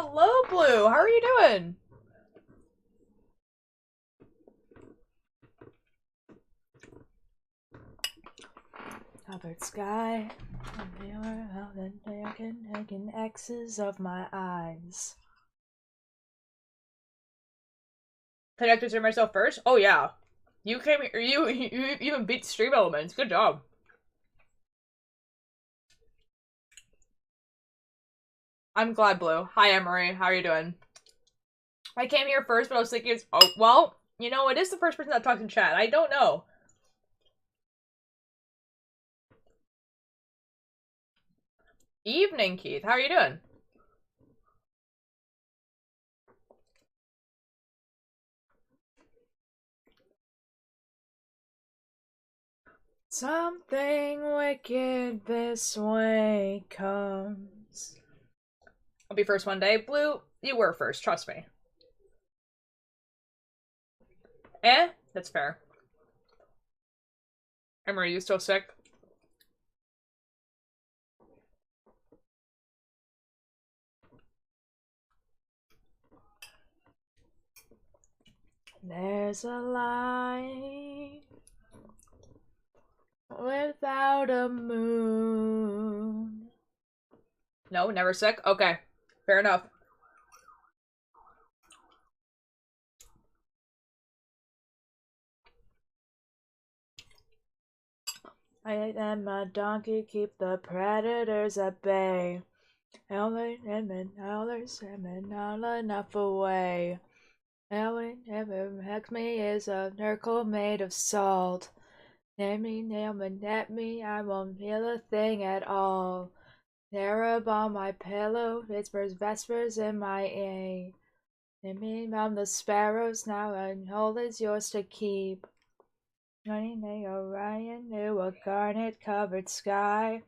Hello, Blue. How are you doing? Covered sky. Taking X's of my eyes. Connected to myself first? Oh yeah. You came here. You even beat stream elements. Good job. I'm glad, Blue. Hi, Emery. How are you doing? I came here first, but I was thinking, oh, well, you know, it is the first person that talks in chat. I don't know. Evening, Keith. How are you doing? Something wicked this way comes. I'll be first one day. Blue, you were first, trust me. That's fair. Emery, you still sick? There's a light without a moon. No, never sick? Okay, fair enough. I and my donkey keep the predators at bay. Ellen and not enough away. Ellen ever hex me is a Nurgle made of salt. Nail me, net me, I won't feel a thing at all. There on my pillow, whispers vespers in my ear. Name me on the sparrows, now and whole is yours to keep. Running the Orion knew a garnet-covered sky,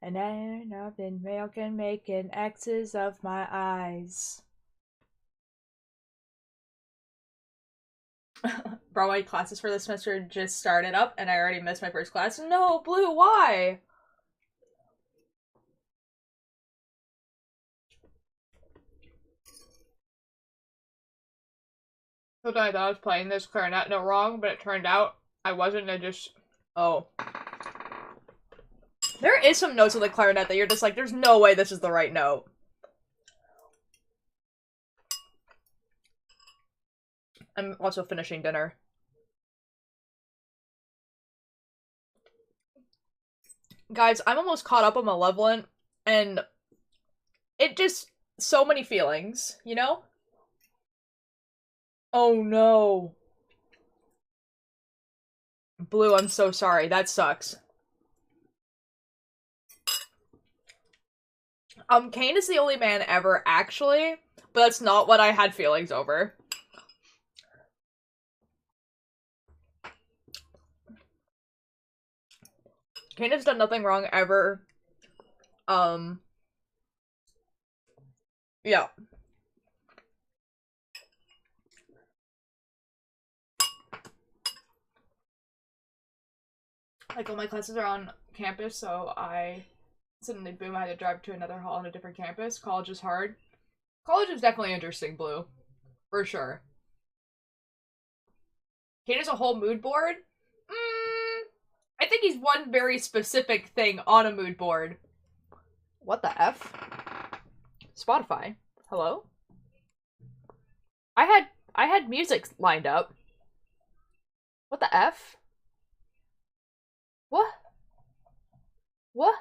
and then up in milking, making X's of my eyes. Bro, my classes for this semester just started up, and I already missed my first class. No, Blue, why? So I thought I was playing this clarinet note wrong, but it turned out I wasn't. I just... Oh. There is some notes of the clarinet that you're just like, there's no way this is the right note. I'm also finishing dinner. Guys, I'm almost caught up on Malevolent, and it just... so many feelings, you know? Oh no. Blue, I'm so sorry. That sucks. Kane is the only man ever, actually, but that's not what I had feelings over. Kane has done nothing wrong ever. Yeah. Like, all my classes are on campus, so suddenly, boom, I had to drive to another hall on a different campus. College is hard. College is definitely interesting, Blue. For sure. Kane has a whole mood board? I think he's one very specific thing on a mood board. What the F? Spotify. Hello? I had music lined up. What the F? What? What?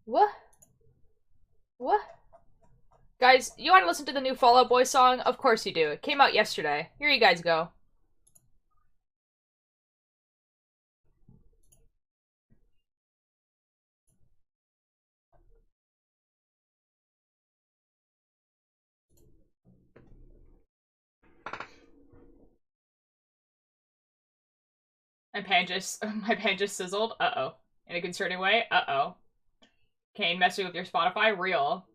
What? What? Guys, you want to listen to the new Fall Out Boy song? Of course you do. It came out yesterday. Here you guys go. My pan just sizzled. Uh-oh. In a concerning way? Uh-oh. Kane messing with your Spotify? Real.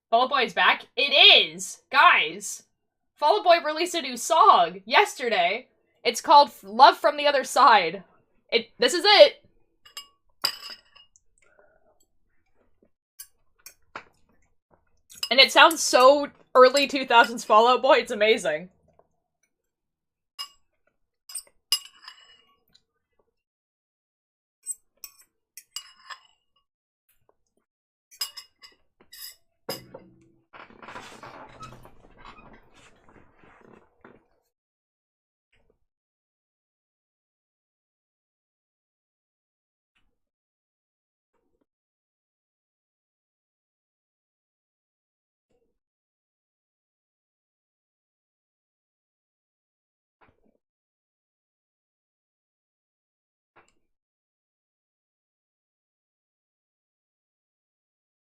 Fall Out Boy is back? It is! Guys! Fall Out Boy released a new song yesterday. It's called Love from the Other Side. This is it! And it sounds so early 2000s Fall Out Boy, it's amazing.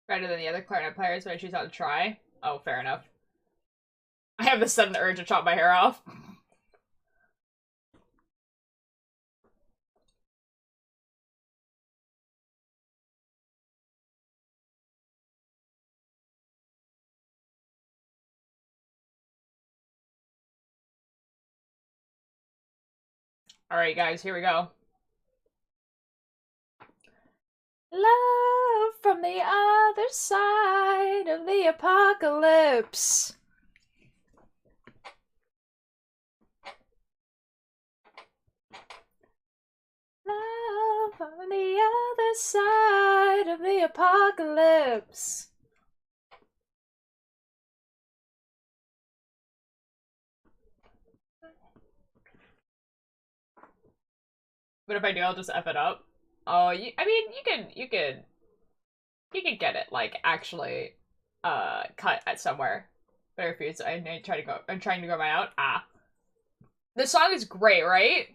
Better than the other clarinet players when I choose not to try. Oh, fair enough. I have this sudden urge to chop my hair off. Alright, guys, here we go. Love from the other side of the apocalypse. Love from the other side of the apocalypse. But if I do, I'll just F it up. Oh, I mean, you could get it, like, actually, cut at somewhere. But I refuse. I'm trying to go my out. Ah. The song is great, right?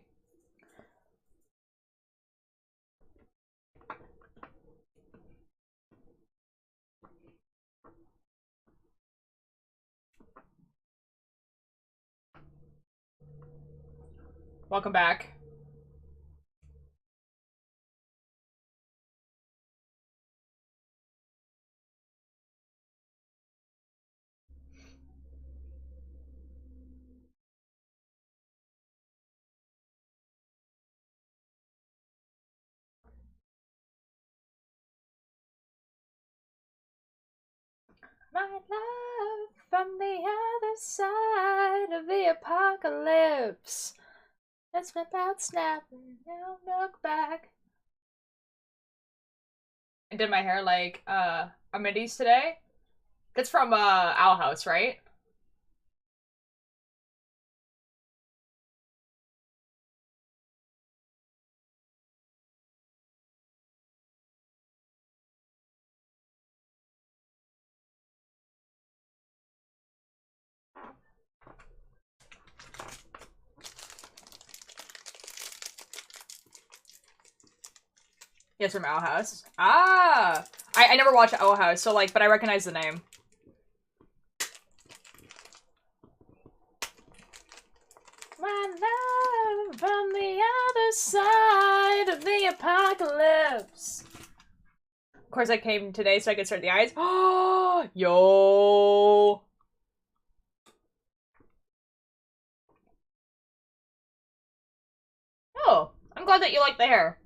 Welcome back. My love from the other side of the apocalypse. Let's flip out, snap, and now look back. I did my hair like Amadis today. That's from Owl House, right? Yes, from Owl House. Ah! I never watched Owl House, so like, but I recognize the name. My love from the other side of the apocalypse. Of course, I came today so I could start the eyes. Oh, yo. Oh, I'm glad that you like the hair.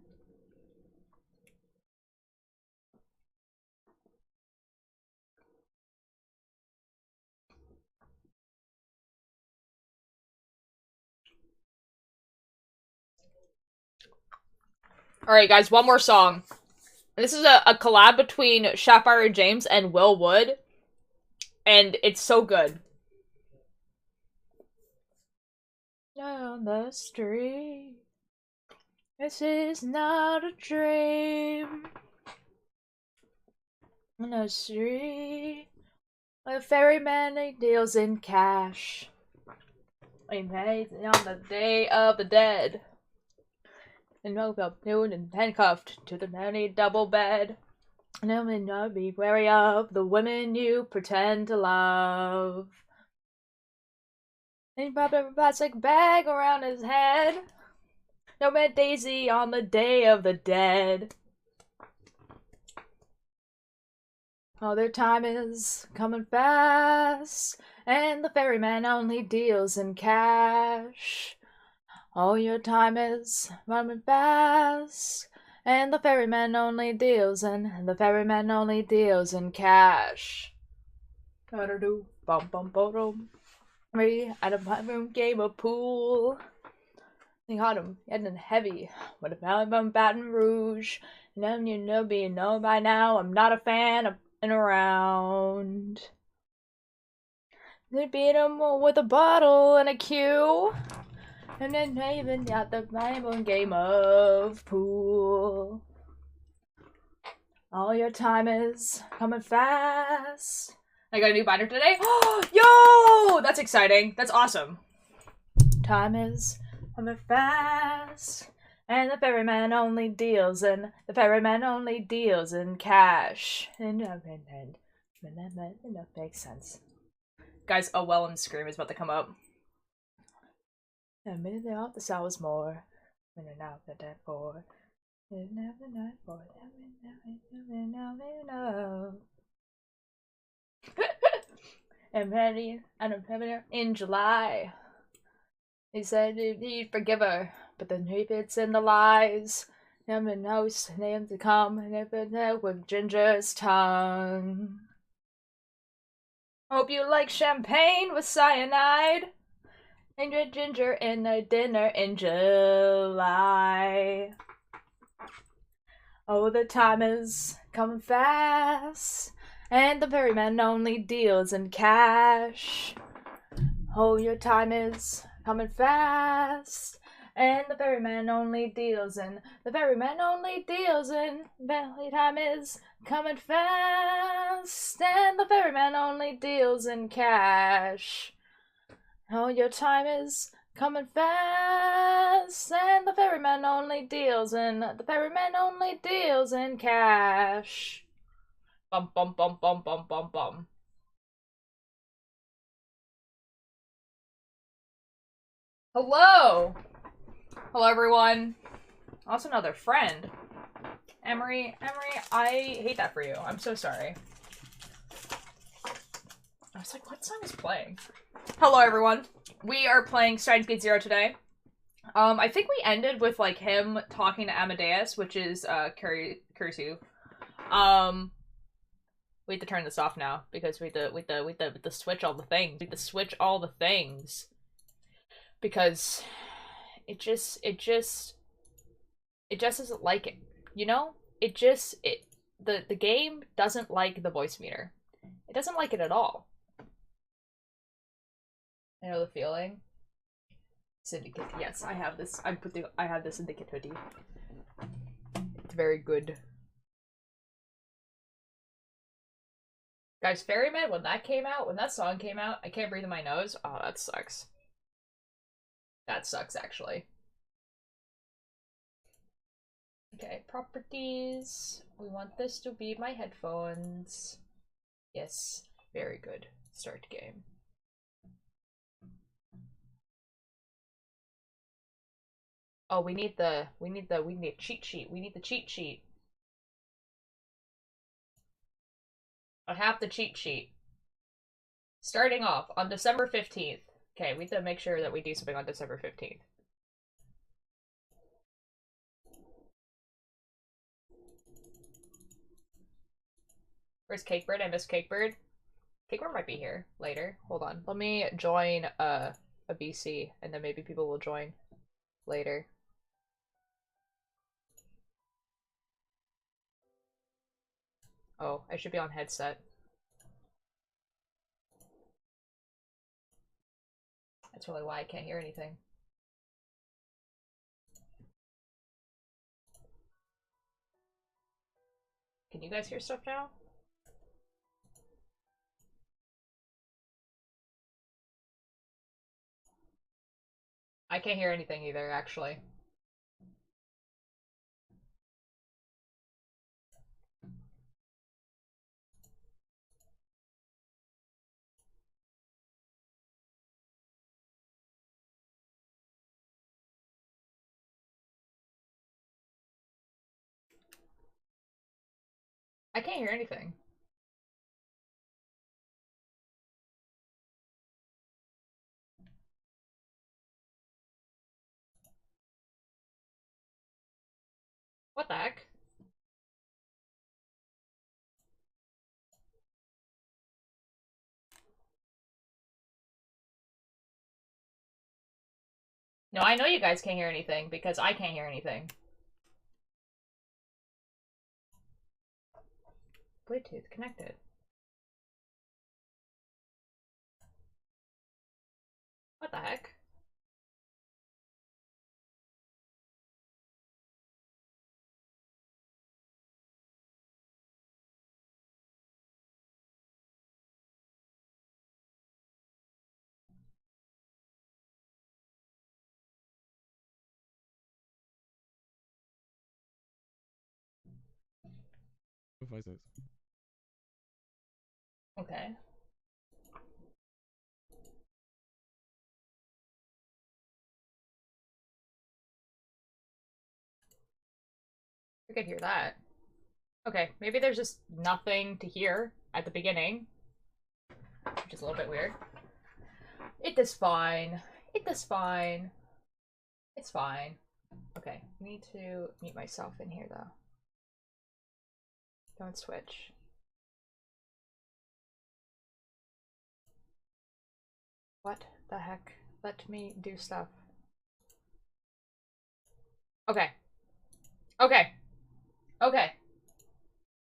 Alright, guys, one more song. This is a collab between Sapphire James and Will Wood. And it's so good. On the street. This is not a dream. On the street. A ferryman deals in cash. We made on the day of the dead. And woke up noon and handcuffed to the many double bed. And I may not be wary of the women you pretend to love. And he popped up a plastic bag around his head. No met Daisy on the day of the dead. All their time is coming fast, and the ferryman only deals in cash. All your time is running fast, and the ferryman only deals in cash. Do bum bum bum. Me at a room game of pool. They caught him getting heavy with a belly from Baton Rouge. And you know by now I'm not a fan of being around. They beat him with a bottle and a cue. And then even got the Bible game of pool. All your time is coming fast. I got a new binder today. Yo! That's exciting. That's awesome. Time is coming fast. And the ferryman only deals in cash. And that makes sense. Guys, a Wellham scream is about to come up. A minute off the sours more. Minute out the dead for. I'm ready, and I'm having in July. He said he'd forgive her, but then he fits in the lies. Never knows name to come, and if it with Ginger's tongue. Hope you like champagne with cyanide. And your ginger in a dinner in July. Oh, the time is coming fast, and the ferryman only deals in cash. Oh, your time is coming fast, and the ferryman only deals in. Belly time is coming fast, and the ferryman only deals in cash. Oh, your time is coming fast, and the ferryman only deals in cash. Bum bum bum bum bum bum bum. Hello! Hello everyone. Also another friend. Emery, I hate that for you. I'm so sorry. I was like, what song is playing? Hello everyone. We are playing Steins Gate Zero today. I think we ended with like him talking to Amadeus, which is Kurisu. We have to turn this off now because we have to switch all the things. We have to switch all the things. Because it just doesn't like it. You know? The game doesn't like the voice meter. It doesn't like it at all. I know the feeling. Syndicate. Yes, I have this. I have the Syndicate hoodie. It's very good. Guys, Ferryman, when that song came out, I can't breathe in my nose. Oh, that sucks. That sucks, actually. Okay, properties. We want this to be my headphones. Yes, very good. Start game. Oh, we need a cheat sheet. We need the cheat sheet. I have the cheat sheet. Starting off on December 15th. Okay, we have to make sure that we do something on December 15th. Where's Cakebird? I miss Cakebird. Cakebird might be here later. Hold on. Let me join a BC, and then maybe people will join later. Oh, I should be on headset. That's really why I can't hear anything. Can you guys hear stuff now? I can't hear anything either, actually. I can't hear anything. What the heck? No, I know you guys can't hear anything because I can't hear anything. Bluetooth connected. What the heck? Voices. Okay. I could hear that. Okay, maybe there's just nothing to hear at the beginning, which is a little bit weird. It is fine. It is fine. It's fine. Okay, I need to mute myself in here though. Don't switch. What the heck? Let me do stuff. Okay. Okay. Okay.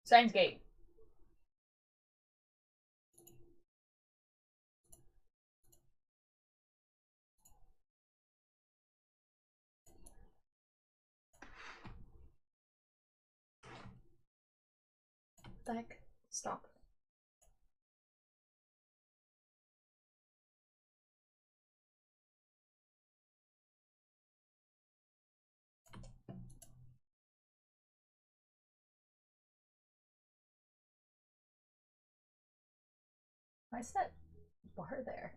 Signs Gate. What the heck? Stop. Why is that bar there?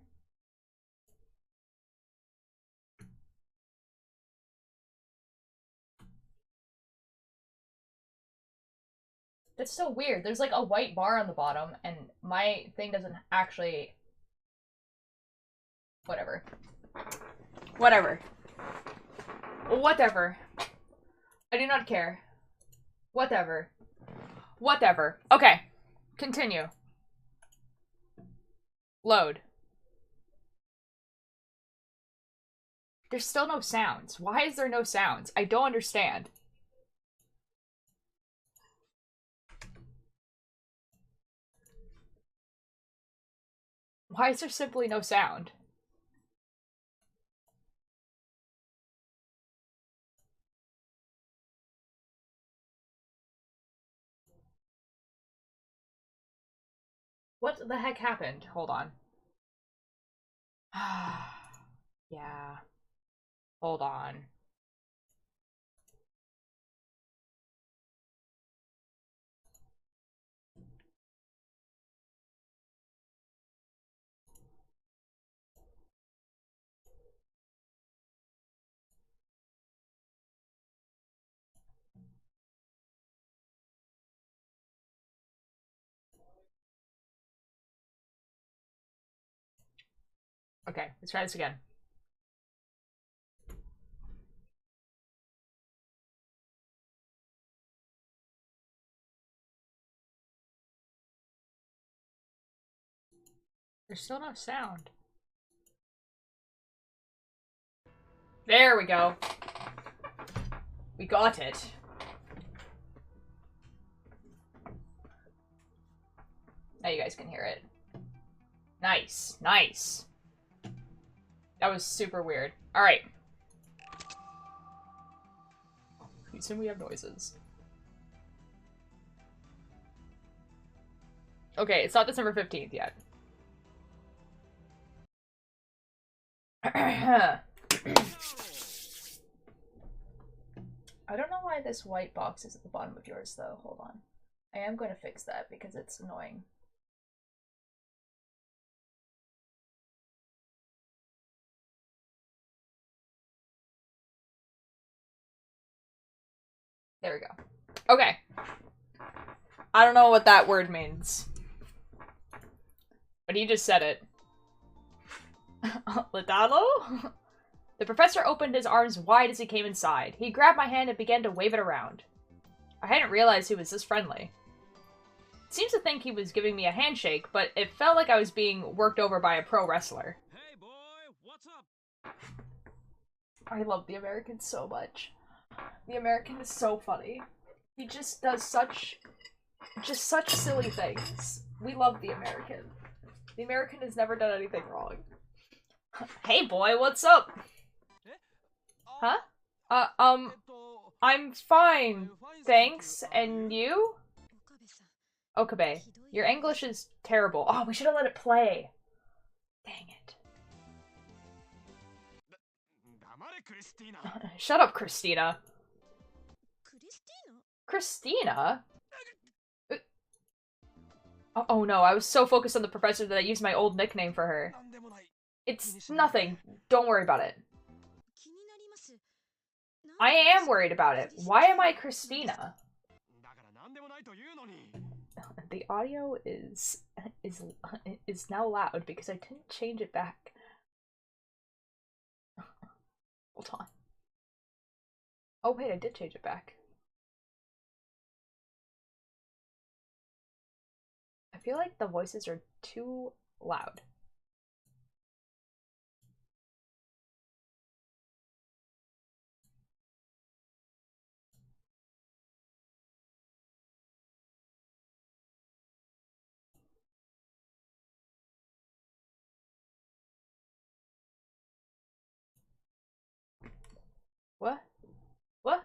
That's so weird. There's like a white bar on the bottom, and my thing doesn't actually. Whatever. Whatever. Whatever. I do not care. Whatever. Whatever. Okay. Continue. Load. There's still no sounds. Why is there no sounds? I don't understand. Why is there simply no sound? What the heck happened? Hold on. Yeah. Hold on. Okay, let's try this again. There's still no sound. There we go. We got it. Now you guys can hear it. Nice. Nice. That was super weird. Alright. We assume we have noises. Okay, it's not December 15th yet. I don't know why this white box is at the bottom of yours, though. Hold on. I am going to fix that because it's annoying. There we go. Okay. I don't know what that word means. But he just said it. Lidalo? The professor opened his arms wide as he came inside. He grabbed my hand and began to wave it around. I hadn't realized he was this friendly. It seems to think he was giving me a handshake, but it felt like I was being worked over by a pro wrestler. Hey boy, what's up? I love the American so much. The American is so funny. He just does such silly things. We love the American. The American has never done anything wrong. Hey boy, what's up? Huh? I'm fine, thanks. And you? Okabe, your English is terrible. Oh, we should have let it play. Dang it. Shut up, Christina. Christina? Oh no, I was so focused on the professor that I used my old nickname for her. It's nothing. Don't worry about it. I am worried about it. Why am I Christina? The audio is now loud because I didn't change it back. Hold on. Oh wait, I did change it back. I feel like the voices are too loud. What? What?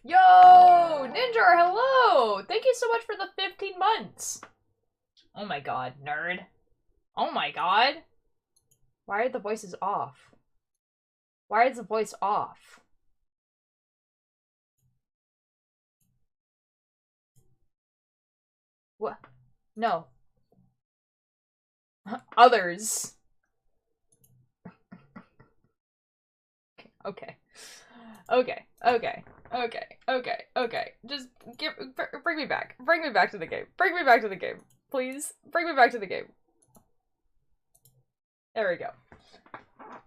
Yo! Ninja, hello! Thank you so much for the 15 months! Oh my god, nerd. Oh my god! Why are the voices off? Why is the voice off? What? No. Others. Okay. Okay. Okay. Okay. Okay. Okay. Just bring me back. Bring me back to the game. Bring me back to the game. Please. Bring me back to the game. There we go.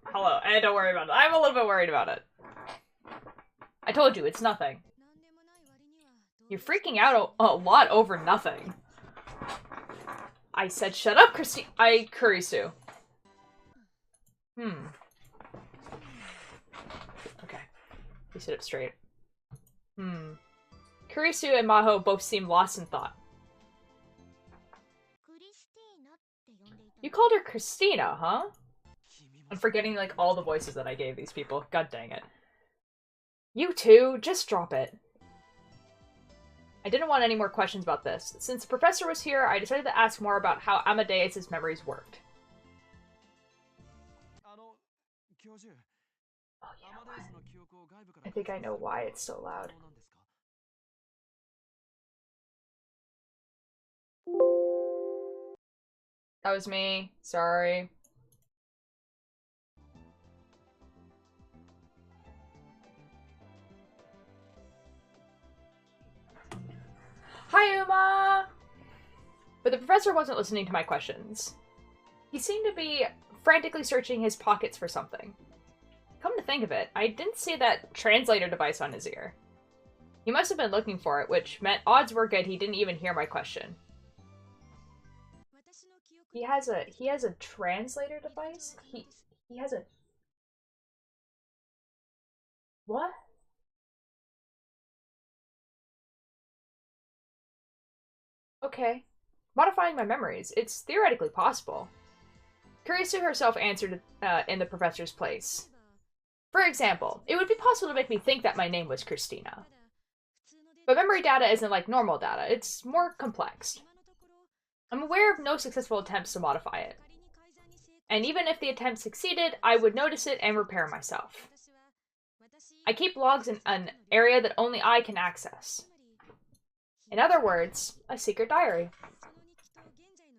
Hello. And don't worry about it. I'm a little bit worried about it. I told you, it's nothing. You're freaking out a lot over nothing. I said shut up, Christine. Kurisu. Okay. You sit up straight. Kurisu and Maho both seem lost in thought. You called her Christina, huh? I'm forgetting, like, all the voices that I gave these people. God dang it. You two, just drop it. I didn't want any more questions about this. Since the professor was here, I decided to ask more about how Amadeus' memories worked. Oh, you know what? I think I know why it's so loud. That was me. Sorry. Hi, Uma! But the professor wasn't listening to my questions. He seemed to be frantically searching his pockets for something. Come to think of it, I didn't see that translator device on his ear. He must have been looking for it, which meant odds were good he didn't even hear my question. He has a translator device? He has a... What? Okay. Modifying my memories. It's theoretically possible. Kurisu herself answered in the professor's place. For example, it would be possible to make me think that my name was Christina. But memory data isn't like normal data, it's more complex. I'm aware of no successful attempts to modify it. And even if the attempt succeeded, I would notice it and repair myself. I keep logs in an area that only I can access. In other words, a secret diary.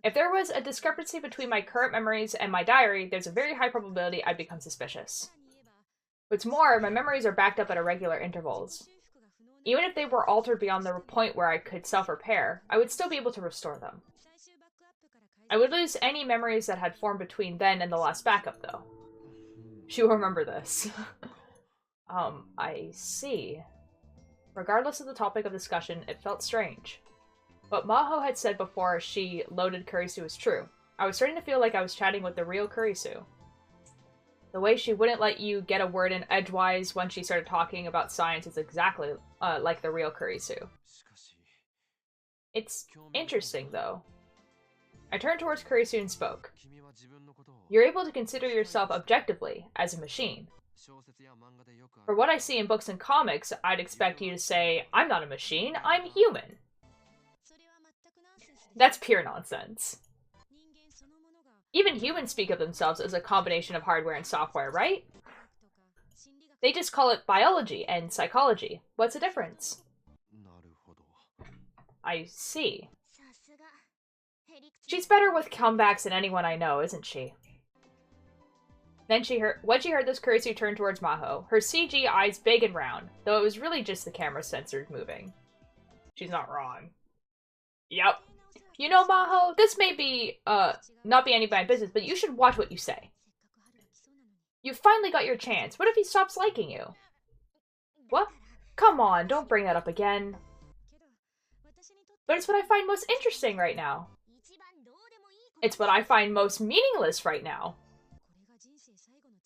If there was a discrepancy between my current memories and my diary, there's a very high probability I'd become suspicious. What's more, my memories are backed up at irregular intervals. Even if they were altered beyond the point where I could self-repair, I would still be able to restore them. I would lose any memories that had formed between then and the last backup, though. She will remember this. I see. Regardless of the topic of discussion, it felt strange. What Maho had said before she loaded Kurisu was true. I was starting to feel like I was chatting with the real Kurisu. The way she wouldn't let you get a word in edgewise when she started talking about science is exactly like the real Kurisu. It's interesting, though. I turned towards Kurisu and spoke. You're able to consider yourself objectively, as a machine. For what I see in books and comics, I'd expect you to say, I'm not a machine, I'm human. That's pure nonsense. Even humans speak of themselves as a combination of hardware and software, right? They just call it biology and psychology. What's the difference? I see. She's better with comebacks than anyone I know, isn't she? Then when she heard this, Kurisu turned towards Maho, her CG eyes big and round, though it was really just the camera sensors moving. She's not wrong. Yep. You know, Maho, this may be, not be any bad business, but you should watch what you say. You finally got your chance. What if he stops liking you? What? Come on, don't bring that up again. But it's what I find most interesting right now. It's what I find most meaningless right now.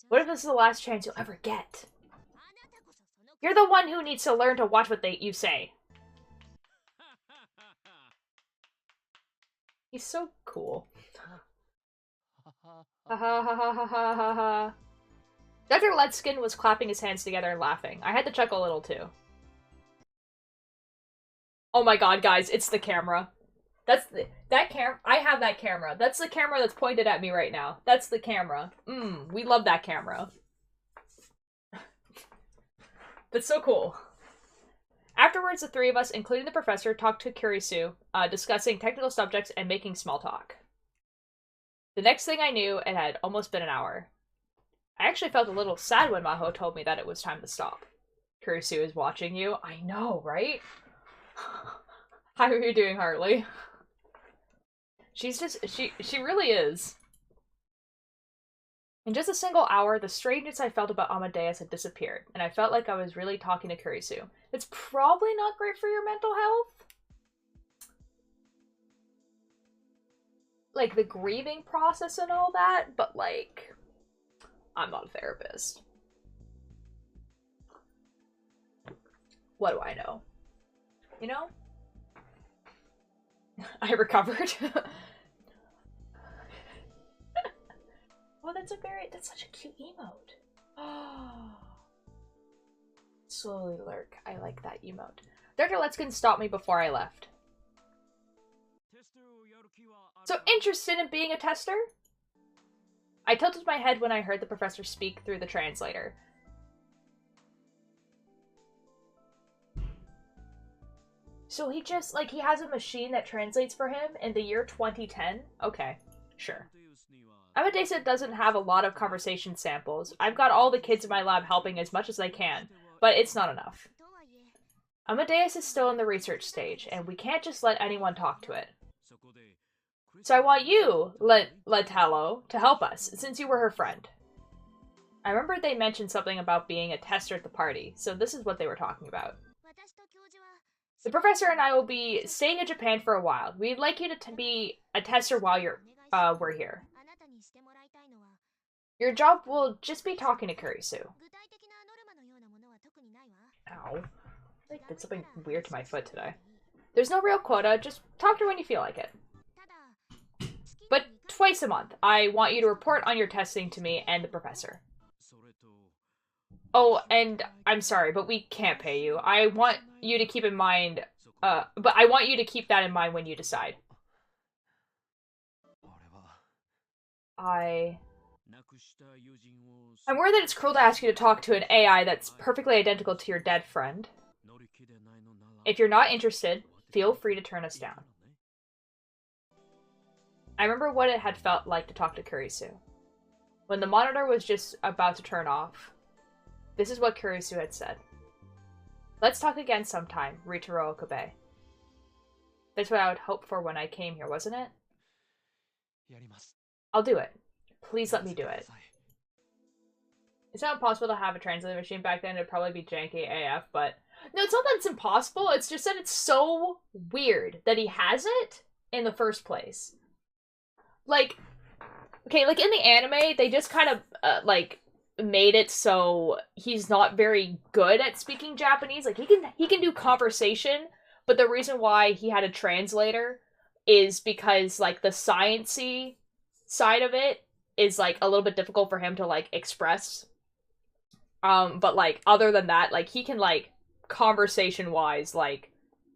What if this is the last chance you'll ever get? You're the one who needs to learn to watch what you say. He's so cool. Ha ha ha ha ha ha ha ha. Dr. Letskin was clapping his hands together and laughing. I had to chuckle a little too. Oh my god, guys, it's the camera. That camera. I have that camera. That's the camera that's pointed at me right now. That's the camera. We love that camera. That's so cool. Afterwards, the three of us, including the professor, talked to Kurisu, discussing technical subjects and making small talk. The next thing I knew, it had almost been an hour. I actually felt a little sad when Maho told me that it was time to stop. Kurisu is watching you. I know, right? How are you doing, Hartley? She's just, she really is. In just a single hour, the strangeness I felt about Amadeus had disappeared, and I felt like I was really talking to Kurisu. It's probably not great for your mental health. Like, the grieving process and all that, but like, I'm not a therapist. What do I know? You know? I recovered. Oh, that's such a cute emote. Oh. Slowly lurk. I like that emote. Dr. Letskin stopped me before I left. So interested in being a tester? I tilted my head when I heard the professor speak through the translator. So he just, like, he has a machine that translates for him in the year 2010? Okay, sure. Amadeus doesn't have a lot of conversation samples. I've got all the kids in my lab helping as much as I can, but it's not enough. Amadeus is still in the research stage, and we can't just let anyone talk to it. So I want you, Letalo, to help us, since you were her friend. I remember they mentioned something about being a tester at the party, so this is what they were talking about. The professor and I will be staying in Japan for a while. We'd like you to be a tester while we're here. Your job will just be talking to Kurisu. Ow. I did something weird to my foot today. There's no real quota, just talk to her when you feel like it. But twice a month, I want you to report on your testing to me and the professor. Oh, and I'm sorry, but we can't pay you. I want you to keep in mind, but I want you to keep that in mind when you decide. I'm worried that it's cruel to ask you to talk to an AI that's perfectly identical to your dead friend. If you're not interested, feel free to turn us down. I remember what it had felt like to talk to Kurisu. When the monitor was just about to turn off, this is what Kurisu had said. Let's talk again sometime, Ritaro Okabe. That's what I would hope for when I came here, wasn't it? I'll do it. Please let me do it. It's not impossible to have a translator machine back then. It'd probably be janky AF, but... No, it's not that it's impossible. It's just that it's so weird that he has it in the first place. Like, okay, like in the anime, they just kind of, like, made it so he's not very good at speaking Japanese. Like he can do conversation, but the reason why he had a translator is because like the sciencey side of it is like a little bit difficult for him to like express. But like other than that, like he can like conversation wise like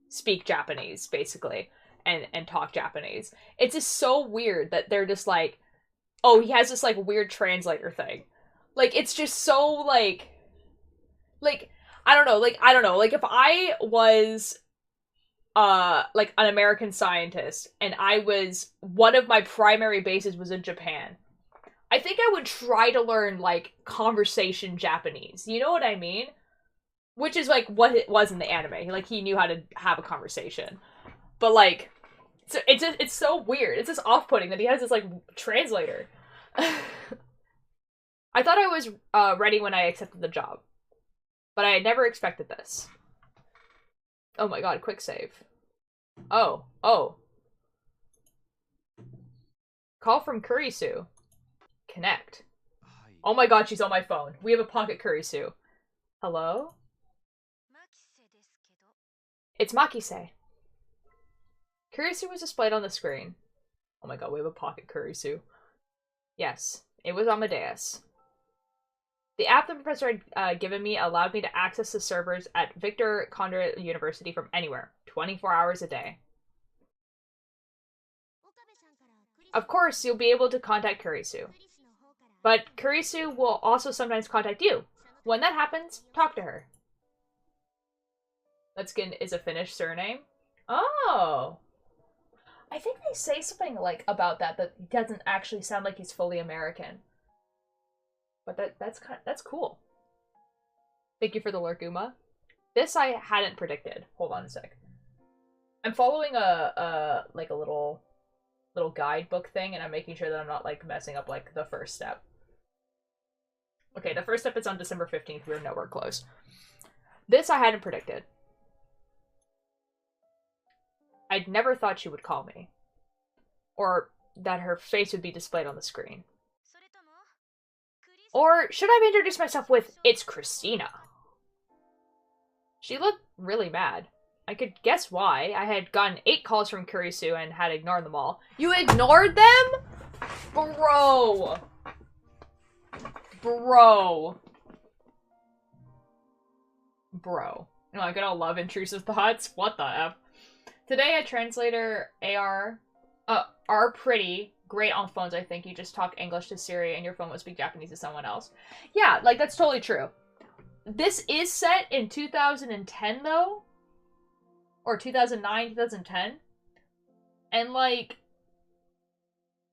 speak Japanese basically and talk Japanese. It's just so weird that they're just like, oh, he has this like weird translator thing. Like it's just so like I don't know, like if I was like an American scientist and I was one of my primary bases was in Japan, I think I would try to learn like conversation Japanese. You know what I mean? Which is like what it was in the anime. Like he knew how to have a conversation. But like it's so weird. It's just off-putting that he has this like translator. I thought I was ready when I accepted the job, but I had never expected this. Oh my god, quick save. Oh. Call from Kurisu. Connect. Oh my god, she's on my phone. We have a pocket Kurisu. Hello? It's Makise. Kurisu was displayed on the screen. Oh my god, we have a pocket Kurisu. Yes, it was Amadeus. The app the professor had given me allowed me to access the servers at Victor Conrad University from anywhere, 24 hours a day. Of course, you'll be able to contact Kurisu. But Kurisu will also sometimes contact you. When that happens, talk to her. Letskin is a Finnish surname. Oh! I think they say something like about that doesn't actually sound like he's fully American. But that's cool. Thank you for the Lurkuma. This I hadn't predicted. Hold on a sec. I'm following a little guidebook thing, and I'm making sure that I'm not like messing up like the first step. Okay, the first step is on December 15th. We're nowhere close. This I hadn't predicted. I'd never thought she would call me. Or that her face would be displayed on the screen. Or should I have introduced myself with, it's Christina? She looked really mad. I could guess why. I had gotten 8 calls from Kurisu and had ignored them all. You ignored them? Bro. Am I gonna love intrusive thoughts? What the F? Today a translator are pretty great on phones, I think. You just talk English to Siri and your phone will speak Japanese to someone else. Yeah, like that's totally true. This is set in 2010 though. Or 2009, 2010. And like,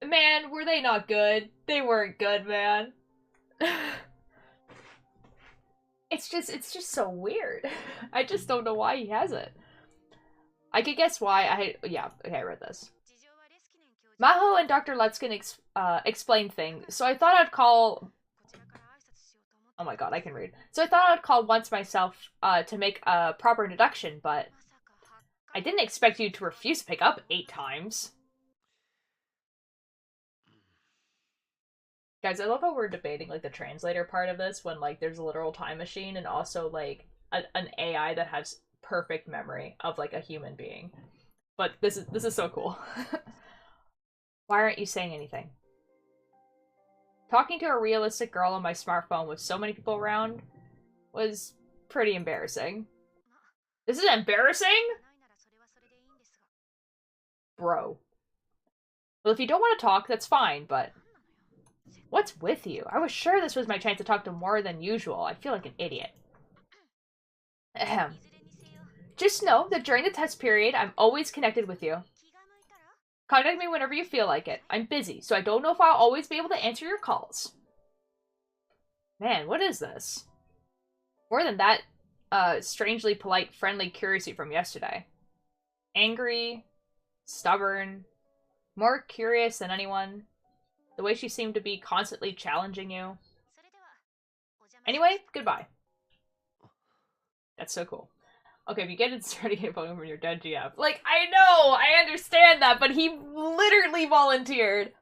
man, were they not good? They weren't good, man. It's just so weird. I just don't know why he has it. I could guess why. I read this. Maho and Dr. Letskin explained things, so I thought I'd call... Oh my god, I can read. So I thought I'd call once myself to make a proper introduction, but I didn't expect you to refuse to pick up 8 times. Guys, I love how we're debating like the translator part of this when like there's a literal time machine and also like an AI that has perfect memory of like a human being. But this is so cool. Why aren't you saying anything? Talking to a realistic girl on my smartphone with so many people around was pretty embarrassing. This is embarrassing? Bro. Well, if you don't want to talk, that's fine, but... What's with you? I was sure this was my chance to talk to more than usual. I feel like an idiot. Ahem. Just know that during the test period, I'm always connected with you. Contact me whenever you feel like it. I'm busy, so I don't know if I'll always be able to answer your calls. Man, what is this? More than that, strangely polite, friendly curiosity from yesterday. Angry, stubborn, more curious than anyone. The way she seemed to be constantly challenging you. Anyway, goodbye. That's so cool. Okay, if you get it started getting phone from your dead GF. Like, I know! I understand that, but he literally volunteered.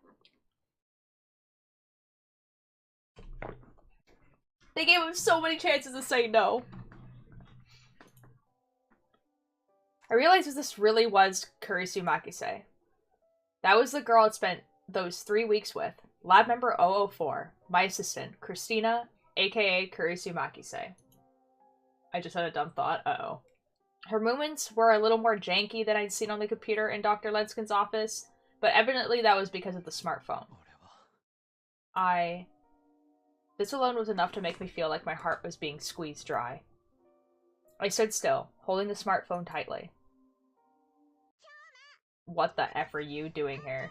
They gave him so many chances to say no. I realized this really was Kurisu Makise. That was the girl I'd spent those 3 weeks with. Lab member 004, my assistant, Christina, aka Kurisu Makise. I just had a dumb thought. Uh-oh. Her movements were a little more janky than I'd seen on the computer in Dr. Lenskin's office, but evidently that was because of the smartphone. This alone was enough to make me feel like my heart was being squeezed dry. I stood still, holding the smartphone tightly. What the F are you doing here?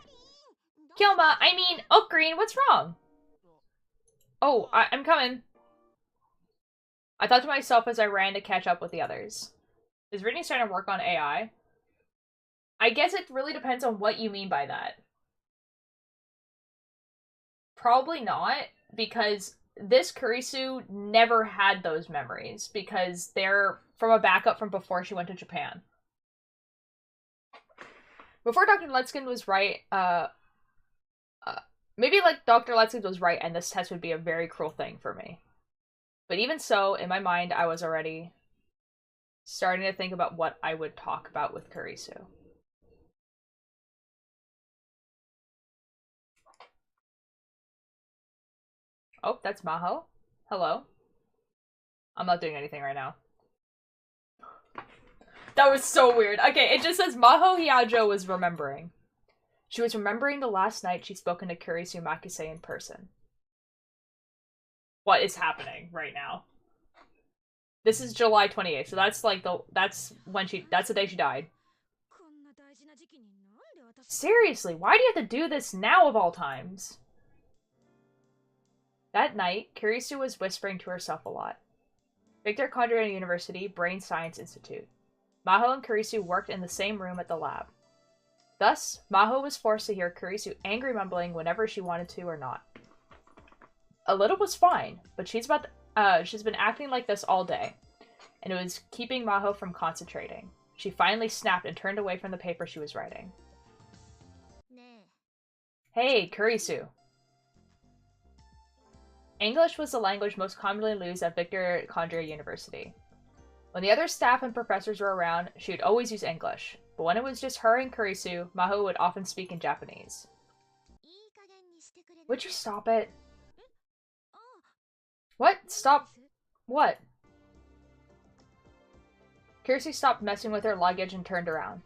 Kyoma, I mean, Oak Green, what's wrong? Oh, I'm coming. I thought to myself as I ran to catch up with the others. Is Brittany starting to work on AI? I guess it really depends on what you mean by that. Probably not, because this Kurisu never had those memories, because they're from a backup from before she went to Japan. Before Dr. Lenskin was right, maybe like Dr. Lenskin was right and this test would be a very cruel thing for me. But even so, in my mind, I was already starting to think about what I would talk about with Kurisu. Oh, that's Maho. Hello. I'm not doing anything right now. That was so weird. Okay, it just says Maho Hyajo was remembering. She was remembering the last night she'd spoken to Kurisu Makise in person. What is happening right now? This is July 28th, so that's like that's the day she died. Seriously, why do you have to do this now of all times? That night, Kurisu was whispering to herself a lot. Victor Condren University, Brain Science Institute. Maho and Kurisu worked in the same room at the lab. Thus, Maho was forced to hear Kurisu angry mumbling whenever she wanted to or not. A little was fine, but she's been acting like this all day, and it was keeping Maho from concentrating. She finally snapped and turned away from the paper she was writing. Hey, Kurisu. English was the language most commonly used at Victor Condren University. When the other staff and professors were around, she would always use English, but when it was just her and Kurisu, Maho would often speak in Japanese. Would you stop it? What? Stop? What? Kurisu stopped messing with her luggage and turned around.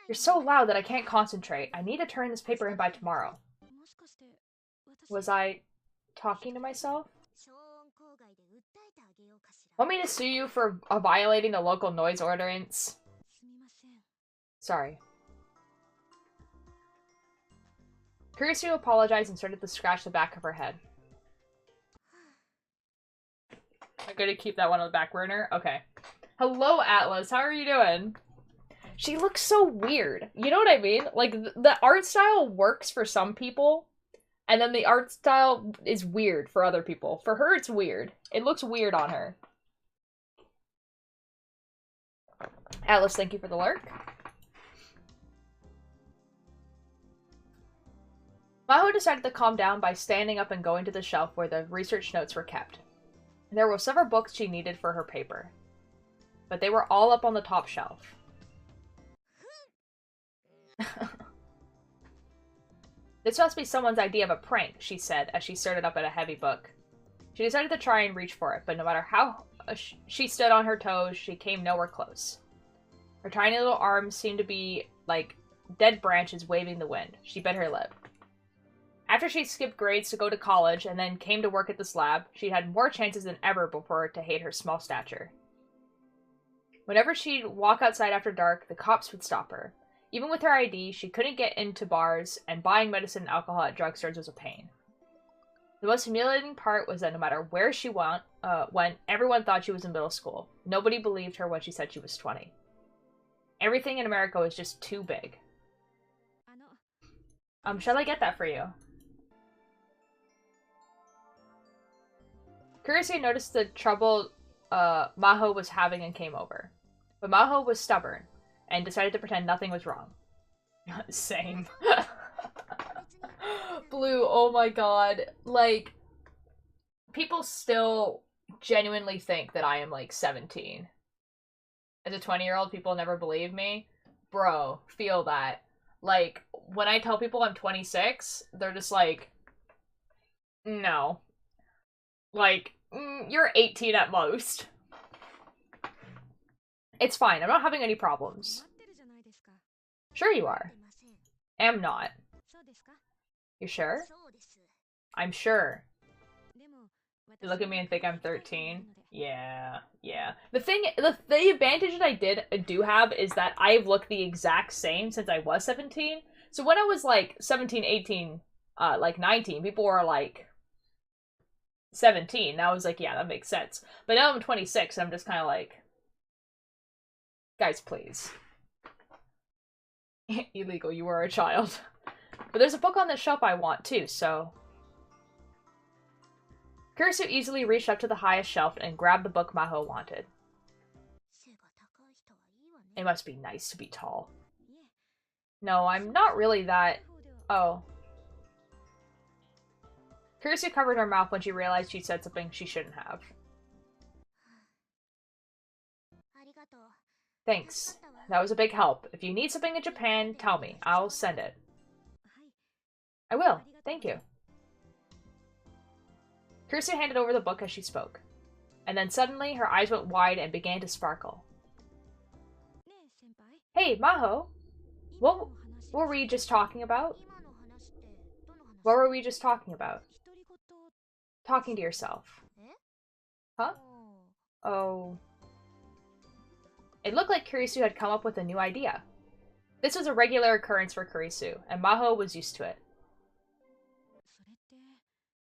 You're so loud that I can't concentrate. I need to turn this paper in by tomorrow. Was I talking to myself? Want me to sue you for violating the local noise ordinance? Sorry. Kurisu apologized and started to scratch the back of her head. I'm gonna keep that one on the back burner? Okay. Hello, Atlas. How are you doing? She looks so weird. You know what I mean? Like, the art style works for some people, and then the art style is weird for other people. For her, it's weird. It looks weird on her. Atlas, thank you for the lurk. Maho decided to calm down by standing up and going to the shelf where the research notes were kept. There were several books she needed for her paper, but they were all up on the top shelf. This must be someone's idea of a prank, she said as she started up at a heavy book. She decided to try and reach for it, but no matter how she stood on her toes, she came nowhere close. Her tiny little arms seemed to be like dead branches waving the wind. She bit her lip. After she skipped grades to go to college and then came to work at this lab, she'd had more chances than ever before to hate her small stature. Whenever she'd walk outside after dark, the cops would stop her. Even with her ID, she couldn't get into bars, and buying medicine and alcohol at drugstores was a pain. The most humiliating part was that no matter where she went, everyone thought she was in middle school. Nobody believed her when she said she was 20. Everything in America was just too big. Shall I get that for you? Kurisu noticed the trouble Maho was having and came over. But Maho was stubborn and decided to pretend nothing was wrong. Same. Blue, oh my god. Like, people still genuinely think that I am like 17. As a 20-year-old, people never believe me. Bro, feel that. Like, when I tell people I'm 26, they're just like, no. Like, you're 18 at most. It's fine. I'm not having any problems. Sure you are. Am not. You sure? I'm sure. You look at me and think I'm 13? Yeah. The advantage that I do have is that I've looked the exact same since I was 17. So when I was like 17, 18, like 19, people were like 17. And I was like, yeah, that makes sense. But now I'm 26 and I'm just kind of like, guys, please. Illegal, you are a child. But there's a book on the shelf I want too, so... Kurisu easily reached up to the highest shelf and grabbed the book Maho wanted. It must be nice to be tall. No, I'm not really that... Oh. Kurisu covered her mouth when she realized she'd said something she shouldn't have. Thanks. That was a big help. If you need something in Japan, tell me. I'll send it. I will. Thank you. Kurisu handed over the book as she spoke. And then suddenly, her eyes went wide and began to sparkle. Hey, Maho! What were we just talking about? What were we just talking about? Talking to yourself. Huh? Oh. It looked like Kurisu had come up with a new idea. This was a regular occurrence for Kurisu, and Maho was used to it.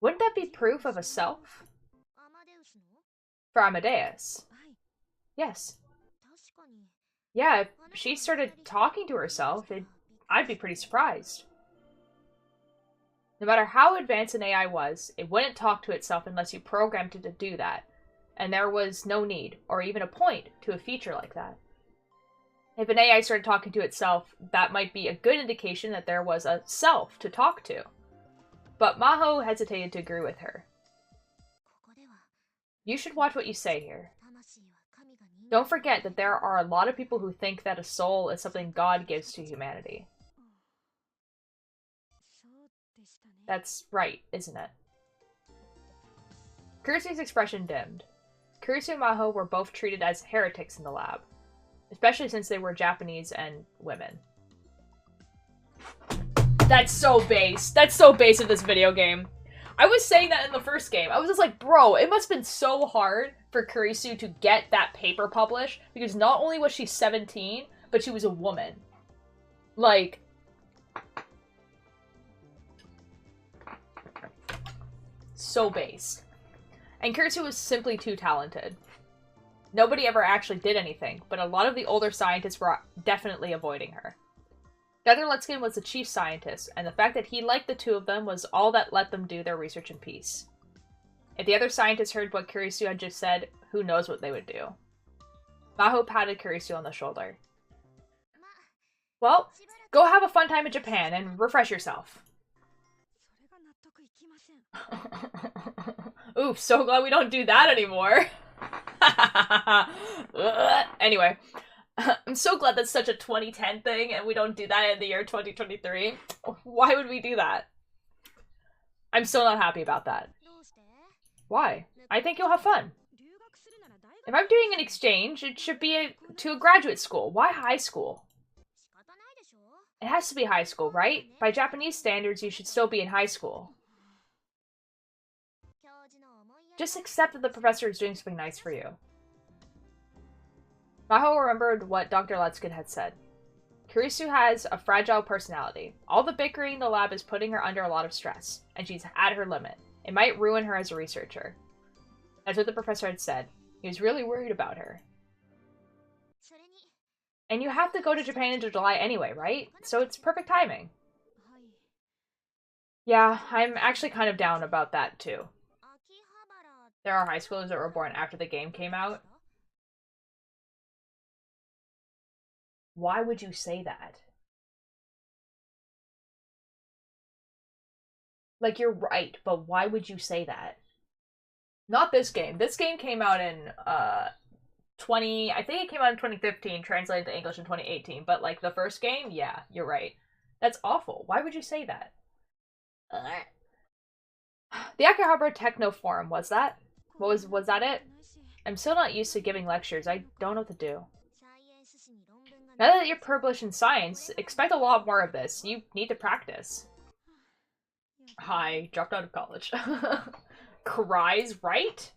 Wouldn't that be proof of a self? For Amadeus. Yes. Yeah, if she started talking to herself, I'd be pretty surprised. No matter how advanced an AI was, it wouldn't talk to itself unless you programmed it to do that. And there was no need, or even a point, to a feature like that. If an AI started talking to itself, that might be a good indication that there was a self to talk to. But Maho hesitated to agree with her. You should watch what you say here. Don't forget that there are a lot of people who think that a soul is something God gives to humanity. That's right, isn't it? Kurisu's expression dimmed. Kurisu and Maho were both treated as heretics in the lab, especially since they were Japanese and women. That's so base. That's so base of this video game. I was saying that in the first game. I was just like, bro, it must have been so hard for Kurisu to get that paper published, because not only was she 17, but she was a woman. Like... so base. And Kurisu was simply too talented. Nobody ever actually did anything, but a lot of the older scientists were definitely avoiding her. Feather Lutskin was the chief scientist, and the fact that he liked the two of them was all that let them do their research in peace. If the other scientists heard what Kurisu had just said, who knows what they would do. Maho patted Kurisu on the shoulder. Well, go have a fun time in Japan and refresh yourself. Oof, so glad we don't do that anymore. Anyway, I'm so glad that's such a 2010 thing and we don't do that in the year 2023. Why would we do that? I'm still not happy about that. Why? I think you'll have fun. If I'm doing an exchange, it should be to a graduate school. Why high school? It has to be high school, right? By Japanese standards, you should still be in high school. Just accept that the professor is doing something nice for you. Maho remembered what Dr. Lutskin had said. Kurisu has a fragile personality. All the bickering in the lab is putting her under a lot of stress, and she's at her limit. It might ruin her as a researcher. That's what the professor had said. He was really worried about her. And you have to go to Japan in July anyway, right? So it's perfect timing. Yeah, I'm actually kind of down about that too. There are high schoolers that were born after the game came out. Why would you say that? Like, you're right, but why would you say that? Not this game. This game came out in 20, I think it came out in 2015, translated to English in 2018, but like the first game, yeah, you're right. That's awful. Why would you say that? The Akihabara Techno Forum, was that? Was that it? I'm still not used to giving lectures. I don't know what to do. Now that you're published in science, expect a lot more of this. You need to practice. Hi, dropped out of college. Cries, right?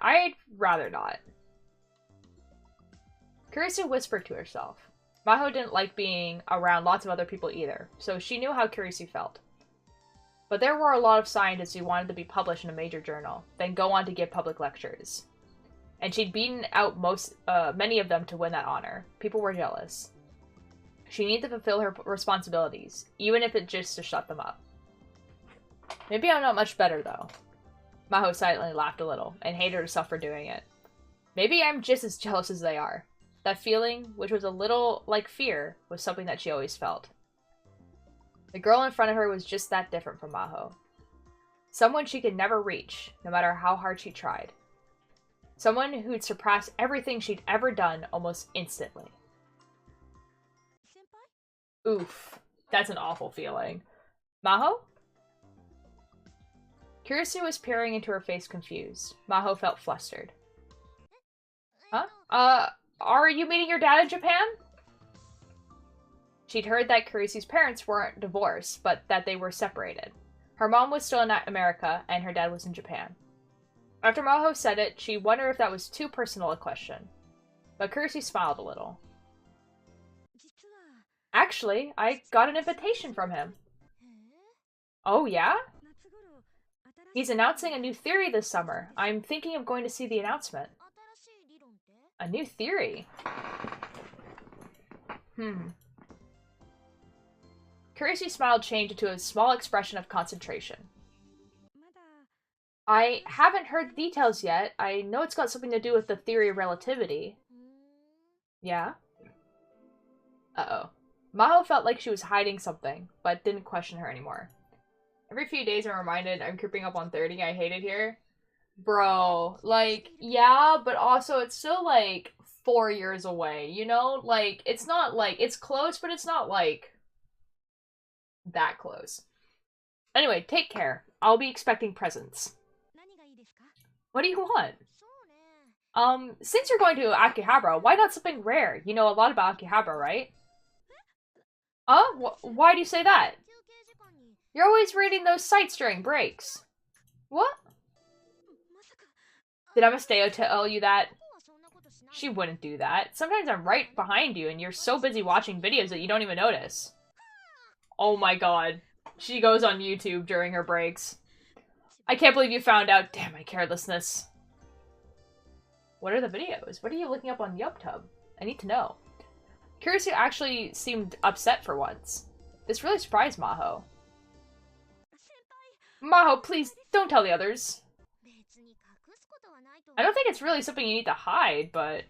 I'd rather not. Kurisu whispered to herself. Maho didn't like being around lots of other people either, so she knew how Kurisu felt. But there were a lot of scientists who wanted to be published in a major journal, then go on to give public lectures. And she'd beaten out many of them to win that honor. People were jealous. She needed to fulfill her responsibilities, even if it's just to shut them up. Maybe I'm not much better, though. Maho silently laughed a little, and hated herself for doing it. Maybe I'm just as jealous as they are. That feeling, which was a little like fear, was something that she always felt. The girl in front of her was just that different from Maho. Someone she could never reach, no matter how hard she tried. Someone who'd surpass everything she'd ever done almost instantly. Oof. That's an awful feeling. Maho? Kurisu was peering into her face confused. Maho felt flustered. Huh? Are you meeting your dad in Japan? She'd heard that Kurisu's parents weren't divorced, but that they were separated. Her mom was still in America, and her dad was in Japan. After Maho said it, she wondered if that was too personal a question. But Kurisu smiled a little. Actually, I got an invitation from him. Oh, yeah? He's announcing a new theory this summer. I'm thinking of going to see the announcement. A new theory? Kurisu smiled changed into a small expression of concentration. I haven't heard the details yet. I know it's got something to do with the theory of relativity. Yeah? Uh-oh. Maho felt like she was hiding something, but didn't question her anymore. Every few days I'm reminded I'm creeping up on 30. I hate it here. Bro, like, yeah, but also it's still, like, 4 years away, you know? Like, it's not, like, it's close, but it's not, like, that close. Anyway, take care. I'll be expecting presents. What do you want? Since you're going to Akihabara, why not something rare? You know a lot about Akihabara, right? Why do you say that? You're always reading those sites during breaks. What? Did Amastea tell you that? She wouldn't do that. Sometimes I'm right behind you and you're so busy watching videos that you don't even notice. Oh my god. She goes on YouTube during her breaks. I can't believe you found out. Damn, my carelessness. What are the videos? What are you looking up on YubTub? I need to know. Kurisu actually seemed upset for once. This really surprised Maho. Maho, please, don't tell the others. I don't think it's really something you need to hide, but...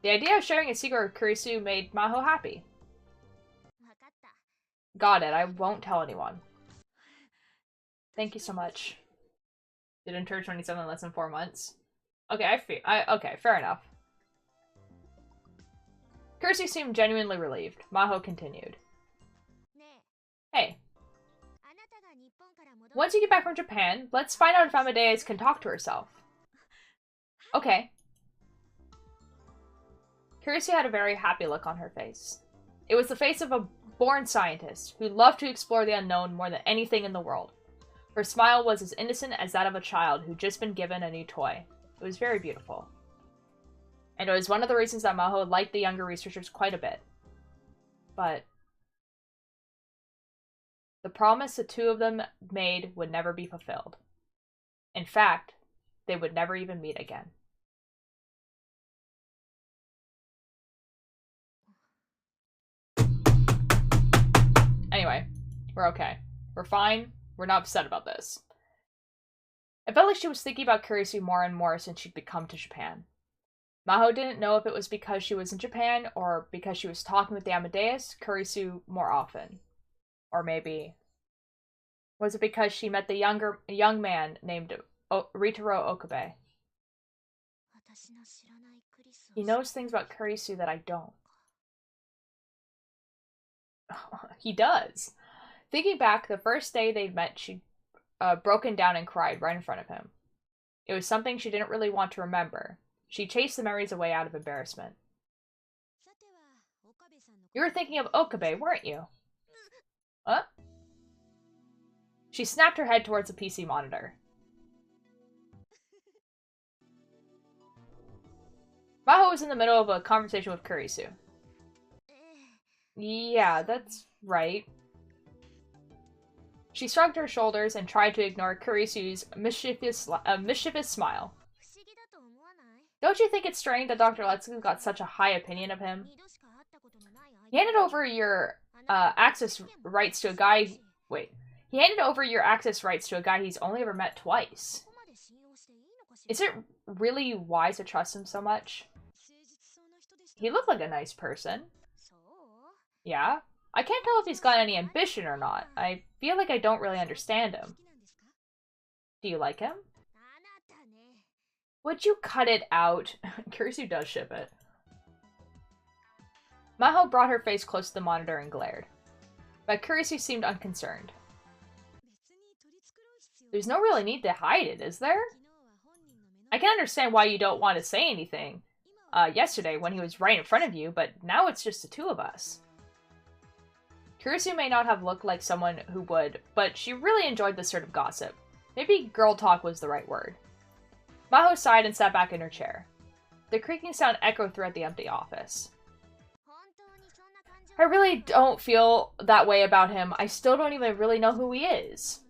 The idea of sharing a secret with Kurisu made Maho happy. Got it, I won't tell anyone. Thank you so much. Didn't turn 27 in less than 4 months. Okay, okay, fair enough. Kurisu seemed genuinely relieved. Maho continued. Hey. Once you get back from Japan, let's find out if Amadeus can talk to herself. Okay. Kurisu had a very happy look on her face. It was the face of a born scientist who loved to explore the unknown more than anything in the world. Her smile was as innocent as that of a child who'd just been given a new toy. It was very beautiful. And it was one of the reasons that Maho liked the younger researchers quite a bit. But the promise the two of them made would never be fulfilled. In fact, they would never even meet again. Anyway, we're okay. We're fine. We're not upset about this. It felt like she was thinking about Kurisu more and more since she'd come to Japan. Maho didn't know if it was because she was in Japan or because she was talking with the Amadeus Kurisu more often. Or maybe... Was it because she met the young man named Ritaro Okabe? He knows things about Kurisu that I don't. He does. Thinking back, the first day they'd met, she'd broken down and cried right in front of him. It was something she didn't really want to remember. She chased the memories away out of embarrassment. You were thinking of Okabe, weren't you? Huh? She snapped her head towards the PC monitor. Maho was in the middle of a conversation with Kurisu. Yeah, that's right. She shrugged her shoulders and tried to ignore Kurisu's mischievous smile. Don't you think it's strange that Dr. Letsuko got such a high opinion of him? He handed over your access rights to a guy... Wait. He handed over your access rights to a guy he's only ever met twice. Is it really wise to trust him so much? He looked like a nice person. Yeah? I can't tell if he's got any ambition or not. I feel like I don't really understand him. Do you like him? Would you cut it out? Kurisu does ship it. Maho brought her face close to the monitor and glared. But Kurisu seemed unconcerned. There's no really need to hide it, is there? I can understand why you don't want to say anything yesterday when he was right in front of you, but now it's just the two of us. Kurisu may not have looked like someone who would, but she really enjoyed this sort of gossip. Maybe girl talk was the right word. Maho sighed and sat back in her chair. The creaking sound echoed throughout the empty office. I really don't feel that way about him. I still don't even really know who he is.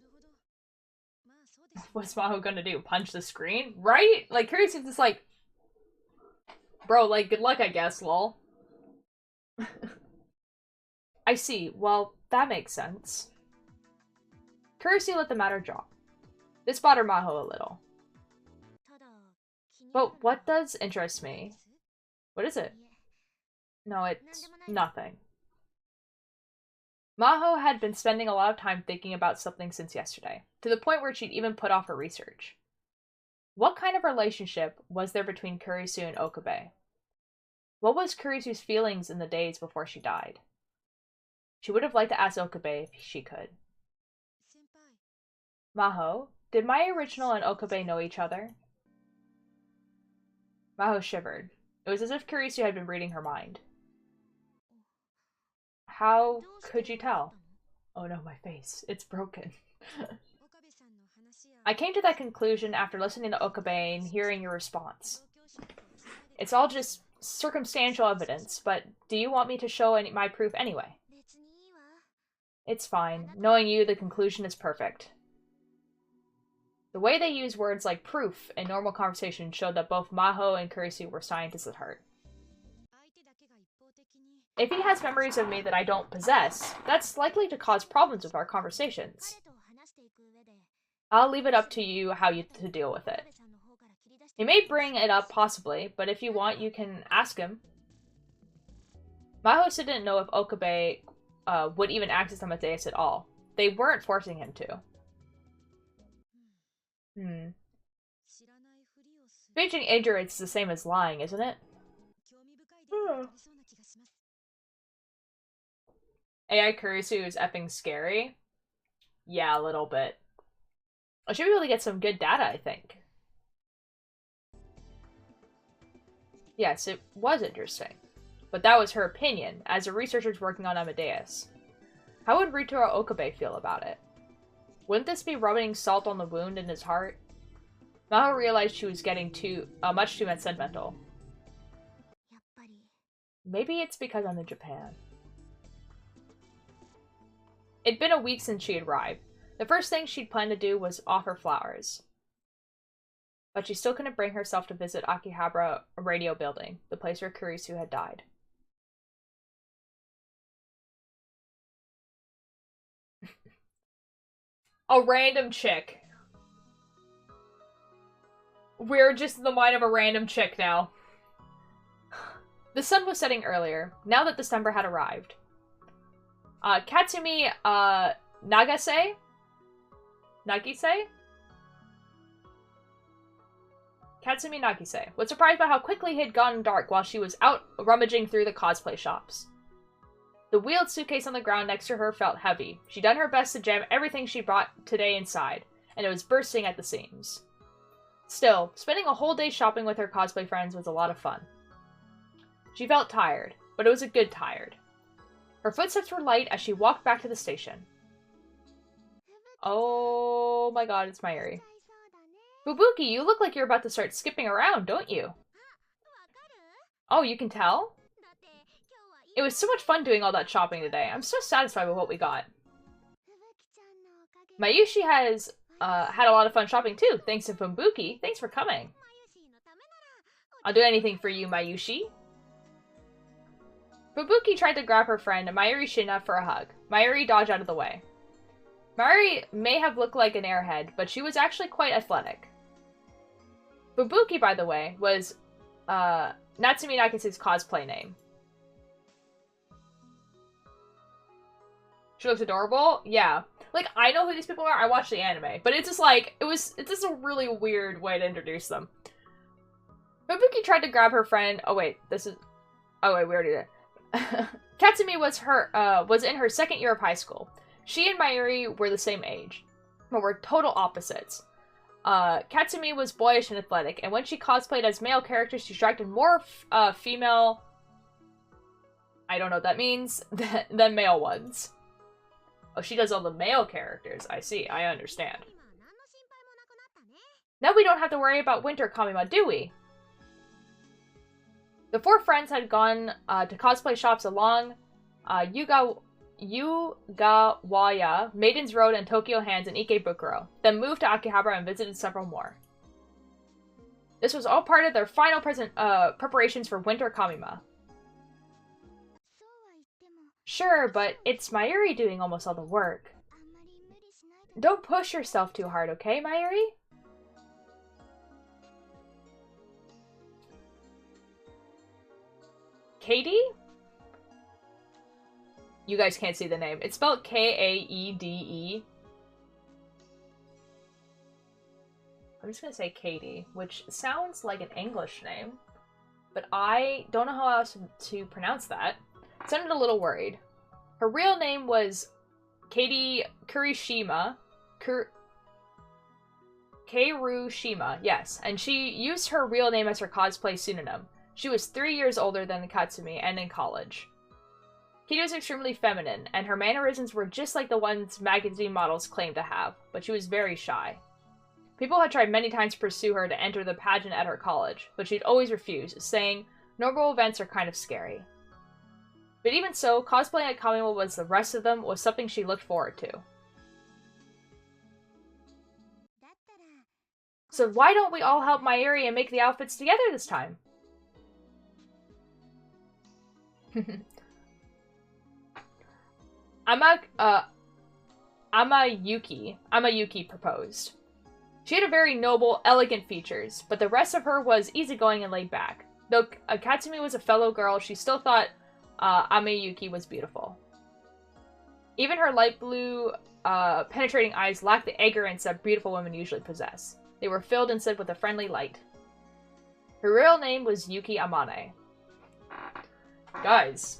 What's Maho gonna do? Punch the screen? Right? Like, Kurisu's just like... Bro, like, good luck, I guess, lol. I see. Well, that makes sense. Kurisu let the matter drop. This bothered Maho a little. But what does interest me? What is it? No, it's nothing. Maho had been spending a lot of time thinking about something since yesterday, to the point where she'd even put off her research. What kind of relationship was there between Kurisu and Okabe? What was Kurisu's feelings in the days before she died? She would have liked to ask Okabe if she could. Maho, did my original and Okabe know each other? Maho shivered. It was as if Kurisu had been reading her mind. How could you tell? Oh no, my face. It's broken. I came to that conclusion after listening to Okabe and hearing your response. It's all just circumstantial evidence, but do you want me to show my proof anyway? It's fine. Knowing you, the conclusion is perfect. The way they use words like proof in normal conversation showed that both Maho and Kurisu were scientists at heart. If he has memories of me that I don't possess, that's likely to cause problems with our conversations. I'll leave it up to you how to deal with it. He may bring it up possibly, but if you want, you can ask him. Maho didn't know if Okabe would even access Amadeus at all. They weren't forcing him to. Feigning ignorance is the same as lying, isn't it? AI Kurisu is effing scary. Yeah, a little bit. I should be able to get some good data, I think. Yes, it was interesting. But that was her opinion, as a researcher's working on Amadeus. How would Ritaro Okabe feel about it? Wouldn't this be rubbing salt on the wound in his heart? Maho realized she was getting much too sentimental. Maybe it's because I'm in Japan. It'd been a week since she had arrived. The first thing she'd planned to do was offer flowers. But she still couldn't bring herself to visit Akihabara Radio Building, the place where Kurisu had died. A random chick. We're just in the mind of a random chick now. The sun was setting earlier, now that December had arrived. Katsumi Nagase Nagise? Katsumi Nagise was surprised by how quickly it had gone dark while she was out rummaging through the cosplay shops. The wheeled suitcase on the ground next to her felt heavy. She'd done her best to jam everything she brought today inside, and it was bursting at the seams. Still, spending a whole day shopping with her cosplay friends was a lot of fun. She felt tired, but it was a good tired. Her footsteps were light as she walked back to the station. Oh my god, it's Mayuri. Fubuki, you look like you're about to start skipping around, don't you? Oh, you can tell? It was so much fun doing all that shopping today. I'm so satisfied with what we got. Mayushi has had a lot of fun shopping too, thanks to Fubuki. Thanks for coming. I'll do anything for you, Mayushi. Fubuki tried to grab her friend, Mayuri Shina, for a hug. Mayuri dodged out of the way. Mayuri may have looked like an airhead, but she was actually quite athletic. Fubuki, by the way, was Natsumi Nakase's cosplay name. She looks adorable? Yeah. Like, I know who these people are, I watched the anime, but it's just like, it's just a really weird way to introduce them. Fubuki tried to grab her friend, oh wait, we already did. Katsumi was in her second year of high school. She and Mayuri were the same age, but were total opposites. Katsumi was boyish and athletic, and when she cosplayed as male characters, she attracted more female, I don't know what that means, than male ones. Oh, she does all the male characters. I see, I understand. Now we don't have to worry about Winter Kamima, do we? The four friends had gone to cosplay shops along Yugawaya, Maiden's Road, and Tokyo Hands in Ikebukuro, then moved to Akihabara and visited several more. This was all part of their final preparations for Winter Kamima. Sure, but it's Mayuri doing almost all the work. Don't push yourself too hard, okay, Mayuri? Katie? You guys can't see the name. It's spelled K-A-E-D-E. I'm just gonna say Katie, which sounds like an English name, but I don't know how else to pronounce that. It sounded a little worried. Her real name was Katie Kurishima. Keirushima, yes, and she used her real name as her cosplay pseudonym. She was 3 years older than Katsumi and in college. Katie was extremely feminine, and her mannerisms were just like the ones magazine models claimed to have, but she was very shy. People had tried many times to pursue her to enter the pageant at her college, but she'd always refused, saying, "Normal events are kind of scary." But even so, cosplaying at Kamima was the rest of them was something she looked forward to. So why don't we all help Mayuri and make the outfits together this time? Amayuki proposed. She had a very noble, elegant features, but the rest of her was easygoing and laid back. Though Katsumi was a fellow girl, she still thought Amayuki was beautiful. Even her light blue, penetrating eyes lacked the arrogance that beautiful women usually possess. They were filled instead with a friendly light. Her real name was Yuki Amane. Guys,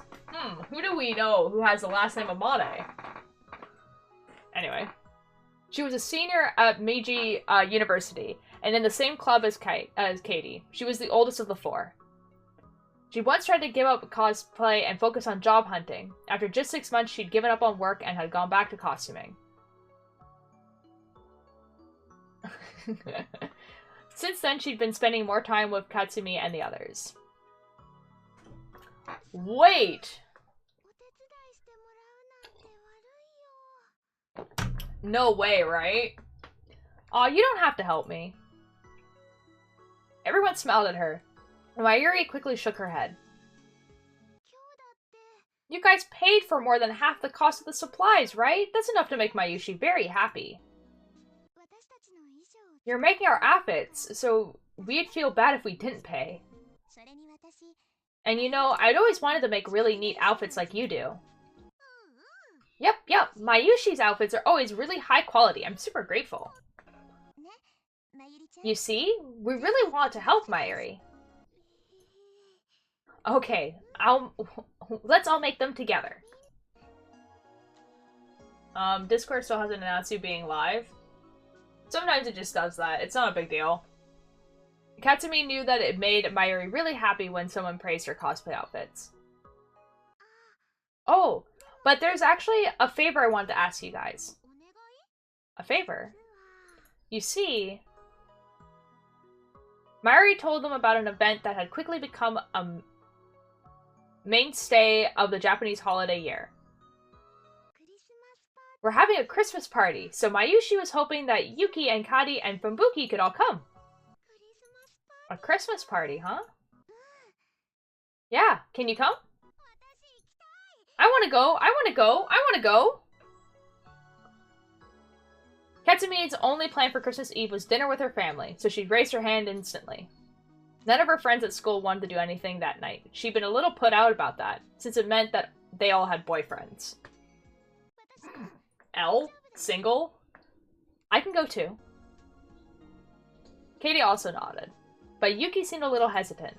who do we know who has the last name Amane? Anyway. She was a senior at Meiji University, and in the same club as Katie. She was the oldest of the four. She once tried to give up cosplay and focus on job hunting. After just 6 months, she'd given up on work and had gone back to costuming. Since then, she'd been spending more time with Katsumi and the others. Wait! No way, right? Aw, you don't have to help me. Everyone smiled at her. Mayuri quickly shook her head. You guys paid for more than half the cost of the supplies, right? That's enough to make Mayushi very happy. You're making our outfits, so we'd feel bad if we didn't pay. And you know, I'd always wanted to make really neat outfits like you do. Yep. Mayushi's outfits are always really high quality. I'm super grateful. You see? We really want to help Mayuri. Okay, let's all make them together. Discord still hasn't announced you being live. Sometimes it just does that. It's not a big deal. Katsumi knew that it made Mayuri really happy when someone praised her cosplay outfits. Oh, but there's actually a favor I wanted to ask you guys. A favor? You see, Mayuri told them about an event that had quickly become a mainstay of the Japanese holiday year. We're having a Christmas party, so Mayushi was hoping that Yuki and Kari and Fubuki could all come. A Christmas party, huh? Yeah, can you come? I wanna go! Katsumi's only plan for Christmas Eve was dinner with her family, so she raised her hand instantly. None of her friends at school wanted to do anything that night. She'd been a little put out about that, since it meant that they all had boyfriends. L? Single? I can go too. Katie also nodded, but Yuki seemed a little hesitant.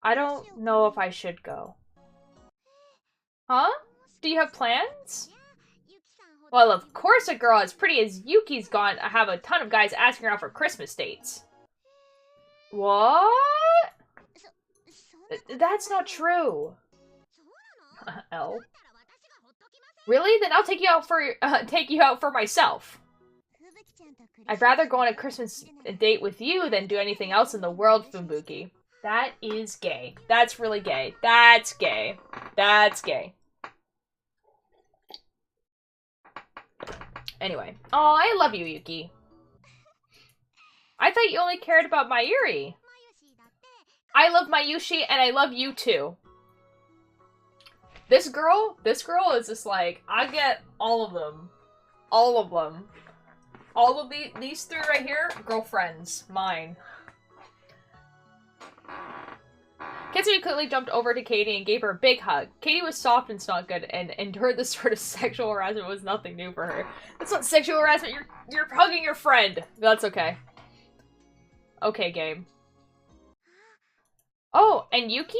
I don't know if I should go. Huh? Do you have plans? Well, of course a girl as pretty as Yuki's gone have a ton of guys asking her out for Christmas dates. What? That's not true. L. Really? Then I'll take you out for myself. I'd rather go on a Christmas date with you than do anything else in the world, Fubuki. That is gay. That's really gay. That's gay. That's gay. Anyway. Oh, I love you, Yuki. I thought you only cared about Mayuri. I love Mayushi, and I love you too. This girl is just like, I get all of them. All of them. All of these three right here, girlfriends. Mine. Katsumi quickly jumped over to Katie and gave her a big hug. Katie was soft and not good and endured this sort of sexual harassment was nothing new for her. That's not sexual harassment, you're hugging your friend. That's okay. Okay, game. Oh, and Yuki?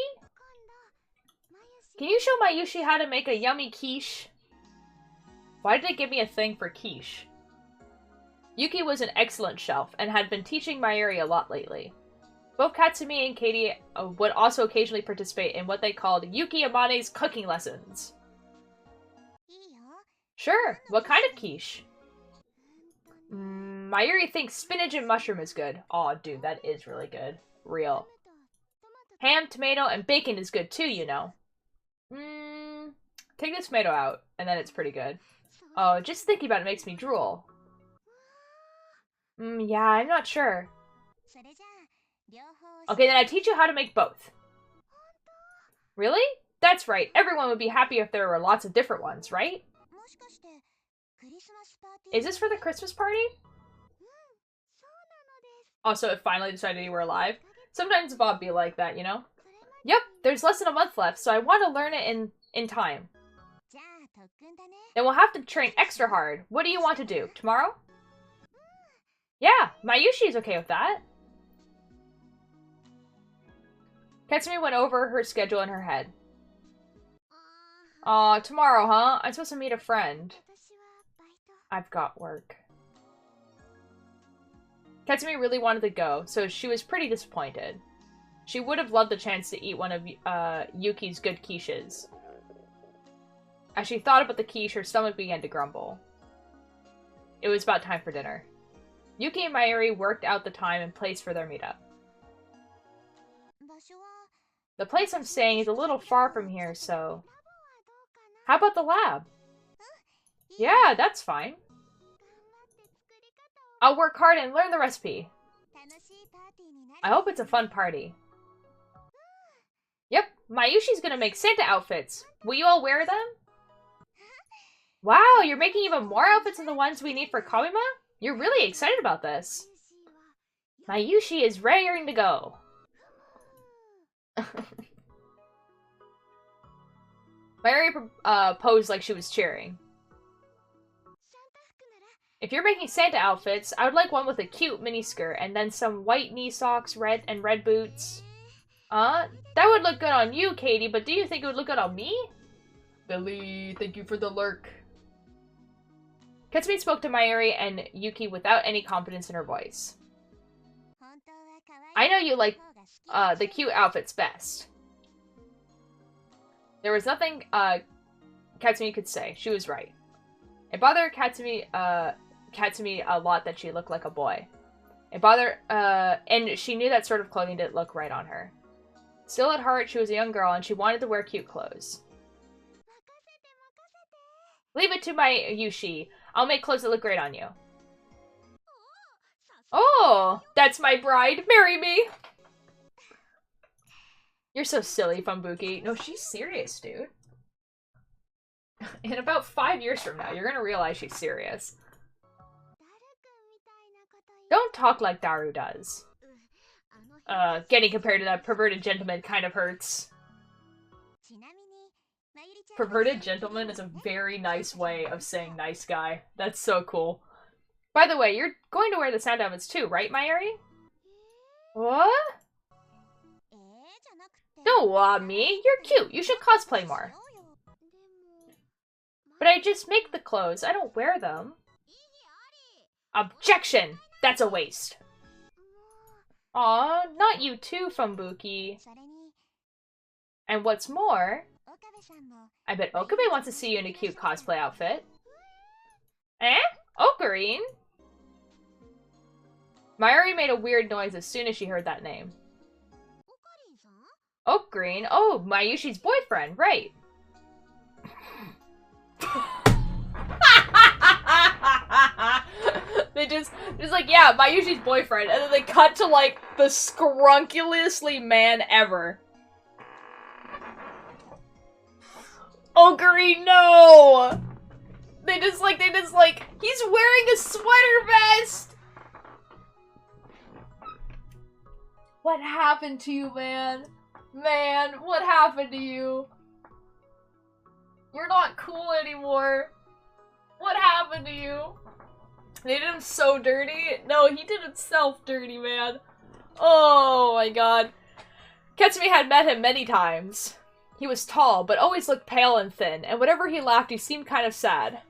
Can you show Mayushi how to make a yummy quiche? Why did they give me a thing for quiche? Yuki was an excellent chef and had been teaching Mayuri a lot lately. Both Katsumi and Katie would also occasionally participate in what they called Yuki Amane's cooking lessons. Sure, what kind of quiche? Mayuri thinks spinach and mushroom is good. Aw, dude, that is really good. Real. Ham, tomato, and bacon is good too, you know. Take the tomato out, and then it's pretty good. Oh, just thinking about it makes me drool. Yeah, I'm not sure. Okay, then I teach you how to make both. Really? That's right. Everyone would be happy if there were lots of different ones, right? Is this for the Christmas party? Also, it finally decided you were alive. Sometimes Bob be like that, you know? Yep, there's less than a month left, so I want to learn it in time. Then we'll have to train extra hard. What do you want to do? Tomorrow? Yeah, Mayushi's okay with that. Katsumi went over her schedule in her head. Aw, tomorrow, huh? I'm supposed to meet a friend. I've got work. Katsumi really wanted to go, so she was pretty disappointed. She would have loved the chance to eat one of Yuki's good quiches. As she thought about the quiche, her stomach began to grumble. It was about time for dinner. Yuki and Mayuri worked out the time and place for their meetup. The place I'm staying is a little far from here, so... How about the lab? Yeah, that's fine. I'll work hard and learn the recipe. I hope it's a fun party. Yep, Mayushi's gonna make Santa outfits. Will you all wear them? Wow, you're making even more outfits than the ones we need for Kamima? You're really excited about this. Mayushi is raring to go. Mayuri posed like she was cheering. If you're making Santa outfits, I would like one with a cute miniskirt and then some white knee socks, red boots. That would look good on you, Katie, but do you think it would look good on me? Billy, thank you for the lurk. Katsumi spoke to Mayuri and Yuki without any confidence in her voice. I know you like the cute outfits best. There was nothing Katsumi could say. She was right. It bothered Katsumi a lot that she looked like a boy. It bothered and she knew that sort of clothing didn't look right on her. Still at heart, she was a young girl and she wanted to wear cute clothes. Leave it to my Yushi. I'll make clothes that look great on you. Oh, that's my bride. Marry me. You're so silly, Funbuki. No, she's serious, dude. In about 5 years from now, you're gonna realize she's serious. Don't talk like Daru does. Getting compared to that perverted gentleman kind of hurts. Perverted gentleman is a very nice way of saying nice guy. That's so cool. By the way, you're going to wear the sound outfits too, right, Mayuri? What? Don't want me. You're cute. You should cosplay more. But I just make the clothes. I don't wear them. Objection! That's a waste. Aw, not you too, Funbuki. And what's more, I bet Okabe wants to see you in a cute cosplay outfit. Eh? Ocarine? Mayuri made a weird noise as soon as she heard that name. Ocarine? Oh, Mayushi's boyfriend, right. They just like, yeah, Mayushi's boyfriend, and then they cut to, like, the scrunkilously man ever. Ocarine, no! They just like, he's wearing a sweater vest! What happened to you, man? Man, what happened to you? You're not cool anymore. What happened to you? They did him so dirty. No, he did himself dirty, man. Oh my god. Katsumi had met him many times. He was tall, but always looked pale and thin, and whenever he laughed, he seemed kind of sad.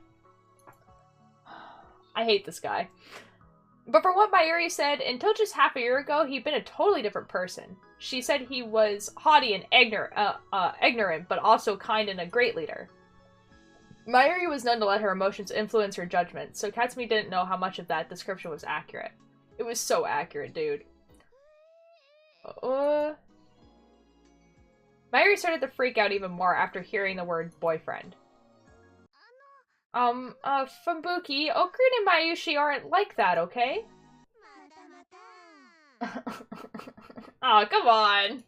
I hate this guy. But from what Mayuri said, until just half a year ago, he'd been a totally different person. She said he was haughty and ignorant, but also kind and a great leader. Mayuri was known to let her emotions influence her judgment, so Katsumi didn't know how much of that description was accurate. It was so accurate, dude. Mayuri started to freak out even more after hearing the word boyfriend. Funbuki, Ocarine and Mayushi aren't like that, okay? Oh, come on!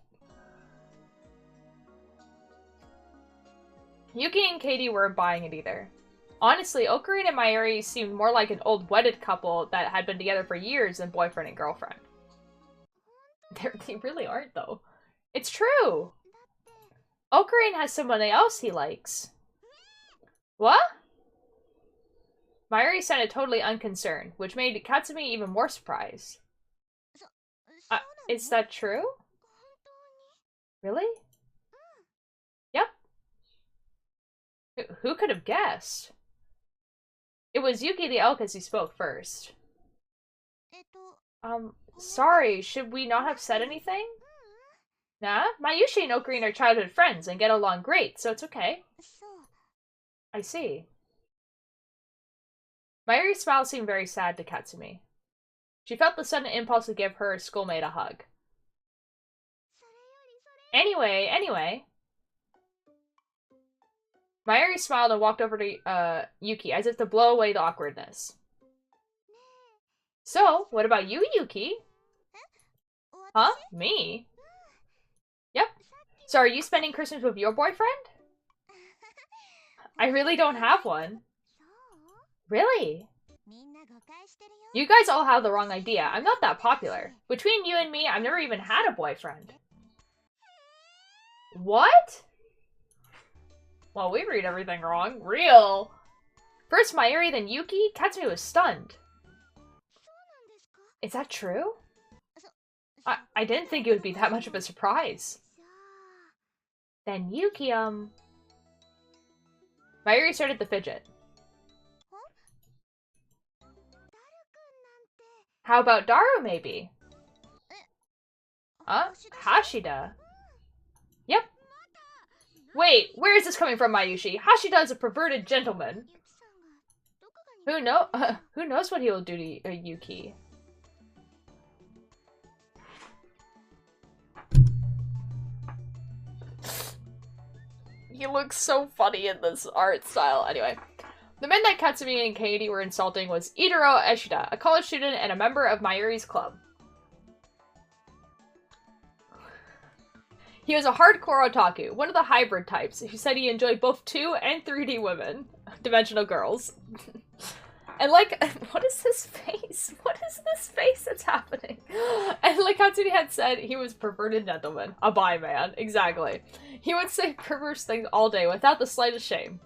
Yuki and Katie weren't buying it either. Honestly, Ocarine and Mayuri seemed more like an old wedded couple that had been together for years than boyfriend and girlfriend. They really aren't, though. It's true! Ocarine has somebody else he likes. What? Mayuri sounded totally unconcerned, which made Katsumi even more surprised. Is that true? Really? Yep. Who could have guessed? It was Yuki the Elkis who spoke first. Sorry, should we not have said anything? Nah, Mayushi and Ocarine are childhood friends and get along great, so it's okay. I see. Mayuri's smile seemed very sad to Katsumi. She felt the sudden impulse to give her schoolmate a hug. Anyway. Mayuri smiled and walked over to Yuki as if to blow away the awkwardness. So, what about you, Yuki? Huh? Me? Yep. So are you spending Christmas with your boyfriend? I really don't have one. Really? You guys all have the wrong idea. I'm not that popular. Between you and me, I've never even had a boyfriend. What? Well, we read everything wrong. Real! First Mayuri, then Yuki? Katsumi was stunned. Is that true? I didn't think it would be that much of a surprise. Then Yuki, Mayuri started to fidget. How about Daru, maybe? Hashida? Yep. Wait, where is this coming from, Mayushi? Hashida is a perverted gentleman. Who knows what he will do to Yuki? He looks so funny in this art style. Anyway. The men that Katsumi and Katie were insulting was Itaro Eshida, a college student and a member of Mayuri's club. He was a hardcore otaku, one of the hybrid types, who said he enjoyed both 2 and 3D women, dimensional girls. And like, what is this face? What is this face that's happening? And like Katsumi had said, he was a perverted gentleman, a bi man, exactly. He would say perverse things all day without the slightest shame.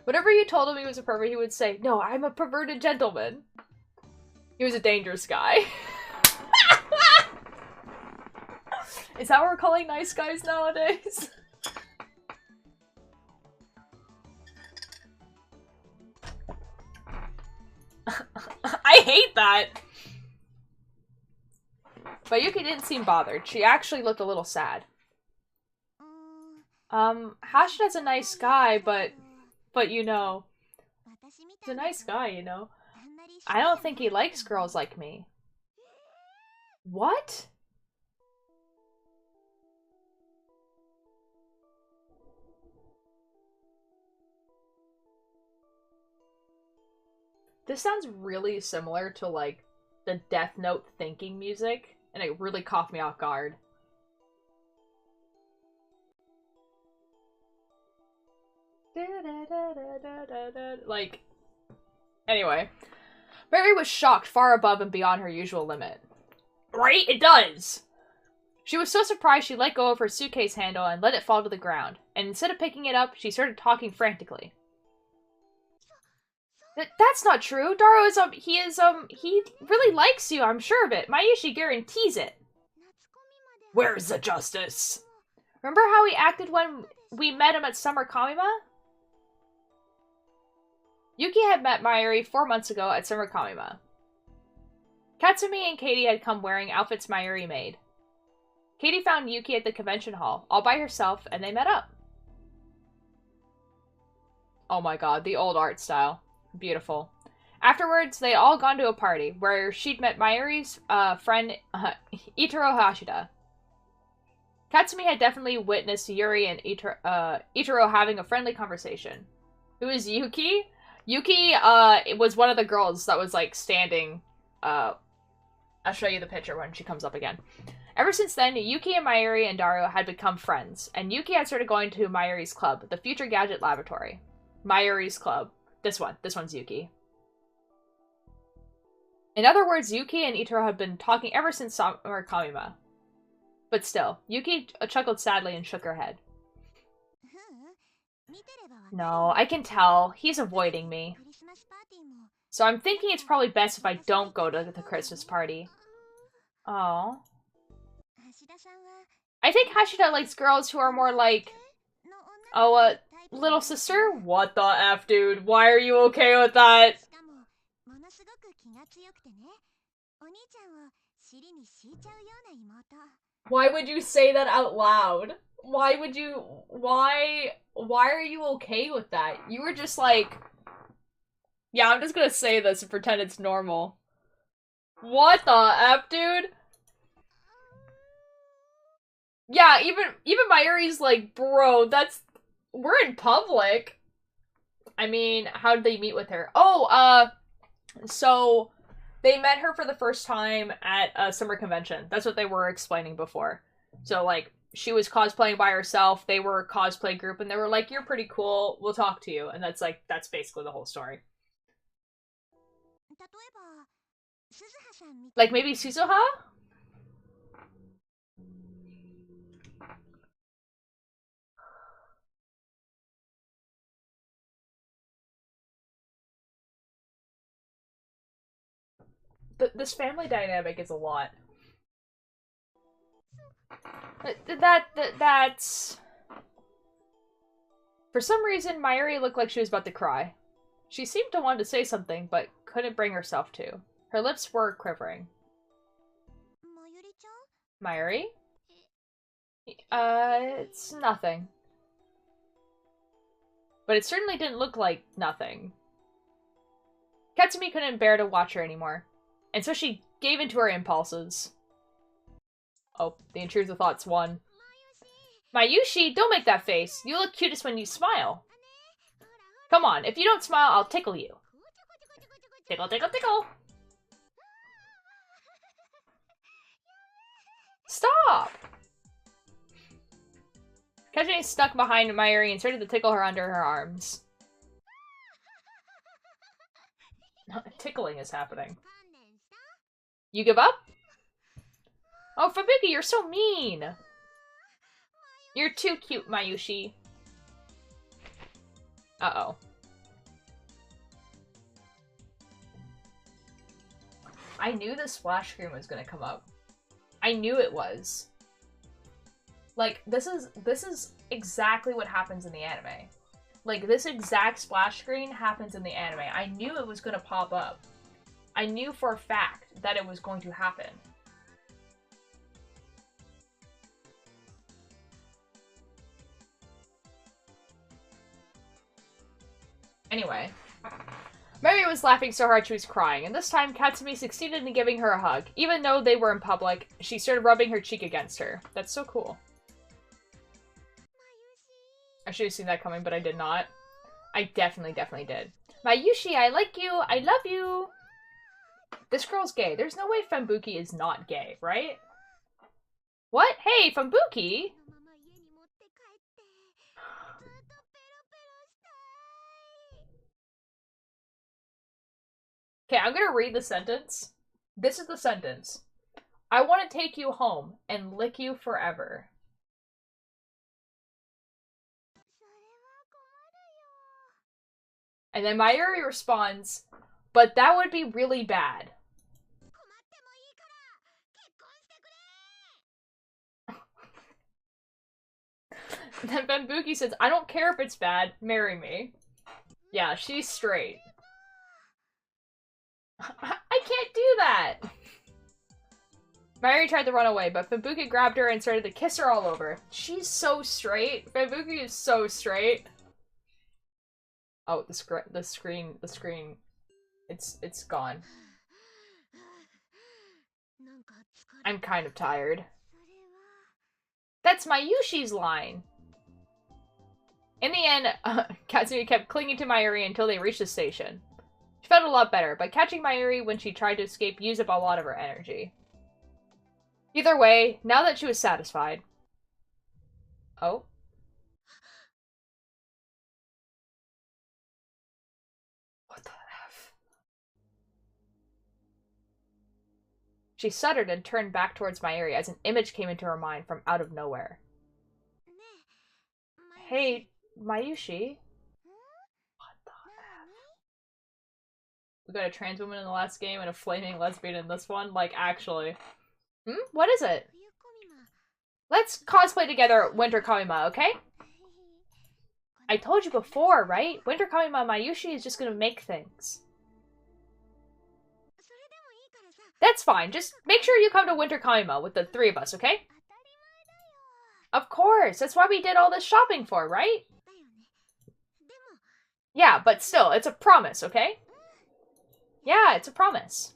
Whenever you told him he was a pervert, he would say, "No, I'm a perverted gentleman." He was a dangerous guy. Is that what we're calling nice guys nowadays? I hate that! But Yuki didn't seem bothered. She actually looked a little sad. Hashida's a nice guy, but you know, he's a nice guy, you know. I don't think he likes girls like me. What? This sounds really similar to, like, the Death Note thinking music, and it really caught me off guard. Like, anyway. Mary was shocked far above and beyond her usual limit. Right? It does! She was so surprised she let go of her suitcase handle and let it fall to the ground, and instead of picking it up, she started talking frantically. That's not true. Daru is, he really likes you, I'm sure of it. Mayushi guarantees it. Where's the justice? Remember how he acted when we met him at Summer Kamima? Yuki had met Mayuri 4 months ago at Summer Kamima. Katsumi and Katie had come wearing outfits Mayuri made. Katie found Yuki at the convention hall, all by herself, and they met up. Oh my god, the old art style. Beautiful. Afterwards, they had all gone to a party, where she'd met Mayuri's friend, Itaro Hashida. Katsumi had definitely witnessed Yuri and Itaro having a friendly conversation. Who is Yuki? Yuki, was one of the girls that was, like, standing, I'll show you the picture when she comes up again. Ever since then, Yuki and Mayuri and Daru had become friends, and Yuki had started going to Mayuri's club, the Future Gadget Laboratory. Mayuri's club. This one's Yuki. In other words, Yuki and Itaro had been talking ever since Summer Kamima. But still, Yuki chuckled sadly and shook her head. No, I can tell. He's avoiding me. So I'm thinking it's probably best if I don't go to the Christmas party. Oh. I think Hashida likes girls who are more like... Oh, little sister? What the F, dude? Why are you okay with that? Why would you say that out loud? Why would you... Why are you okay with that? You were just like... Yeah, I'm just gonna say this and pretend it's normal. What the F, dude? Yeah, even Mayuri's like, bro, that's... We're in public. I mean, how did they meet with her? Oh, so they met her for the first time at a summer convention. That's what they were explaining before. So, like, she was cosplaying by herself. They were a cosplay group, and they were like, you're pretty cool. We'll talk to you. And that's basically the whole story. Like, maybe Suzuha? This family dynamic is a lot. That's... For some reason, Mayuri looked like she was about to cry. She seemed to want to say something, but couldn't bring herself to. Her lips were quivering. Mayuri? It's nothing. But it certainly didn't look like nothing. Katsumi couldn't bear to watch her anymore, and so she gave in to her impulses. Oh, the intrusive thoughts won. Mayushi, don't make that face. You look cutest when you smile. Come on, if you don't smile, I'll tickle you. Tickle, tickle, tickle. Stop! Katsumi stuck behind Mayuri and started to tickle her under her arms. Tickling is happening. You give up? Oh, Fabuki, you're so mean! You're too cute, Mayushi. Uh-oh. I knew the splash screen was gonna come up. I knew it was. Like, this is exactly what happens in the anime. Like, this exact splash screen happens in the anime. I knew it was gonna pop up. I knew for a fact that it was going to happen. Anyway. Mary was laughing so hard she was crying, and this time Katsumi succeeded in giving her a hug. Even though they were in public, she started rubbing her cheek against her. That's so cool. I should have seen that coming, but I did not. I definitely did. Mayushi, I like you. I love you. This girl's gay. There's no way Fembuki is not gay, right? What? Hey, Fembuki! Okay, I'm gonna read the sentence. This is the sentence. I want to take you home and lick you forever. And then Mayuri responds, but that would be really bad. Then Fembuki says, I don't care if it's bad, marry me. Yeah, she's straight. I can't do that! Mayuri tried to run away, but Fembuki grabbed her and started to kiss her all over. She's so straight. Fembuki is so straight. Oh, the screen, it's gone. I'm kind of tired. That's Mayushi's line. In the end, Katsumi kept clinging to Mayuri until they reached the station. She felt a lot better, but catching Mayuri when she tried to escape used up a lot of her energy. Either way, now that she was satisfied... Oh? What the F? She shuddered and turned back towards Mayuri as an image came into her mind from out of nowhere. Hey, Mayushi. What the F? We got a trans woman in the last game and a flaming lesbian in this one? Like, actually. What is it? Let's cosplay together Winter Kamima, okay? I told you before, right? Winter Kamima Mayushi is just gonna make things. That's fine. Just make sure you come to Winter Kamima with the three of us, okay? Of course. That's why we did all this shopping for, right? Yeah, but still, it's a promise, okay? Yeah, it's a promise.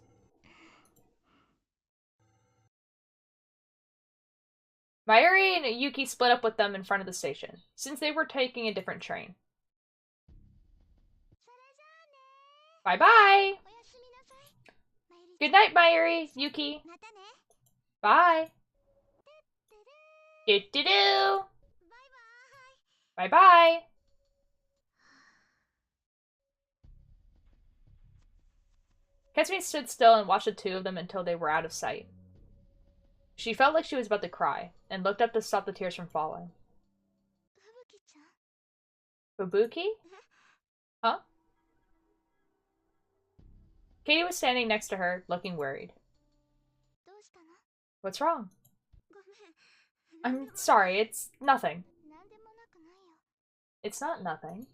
Mayuri and Yuki split up with them in front of the station, since they were taking a different train. Bye-bye! Good night, Mayuri, Yuki. Bye. Do-do-do! Bye-bye! Katsumi stood still and watched the two of them until they were out of sight. She felt like she was about to cry, and looked up to stop the tears from falling. Fubuki? Huh? Katie was standing next to her, looking worried. What's wrong? I'm sorry, it's nothing. It's not nothing.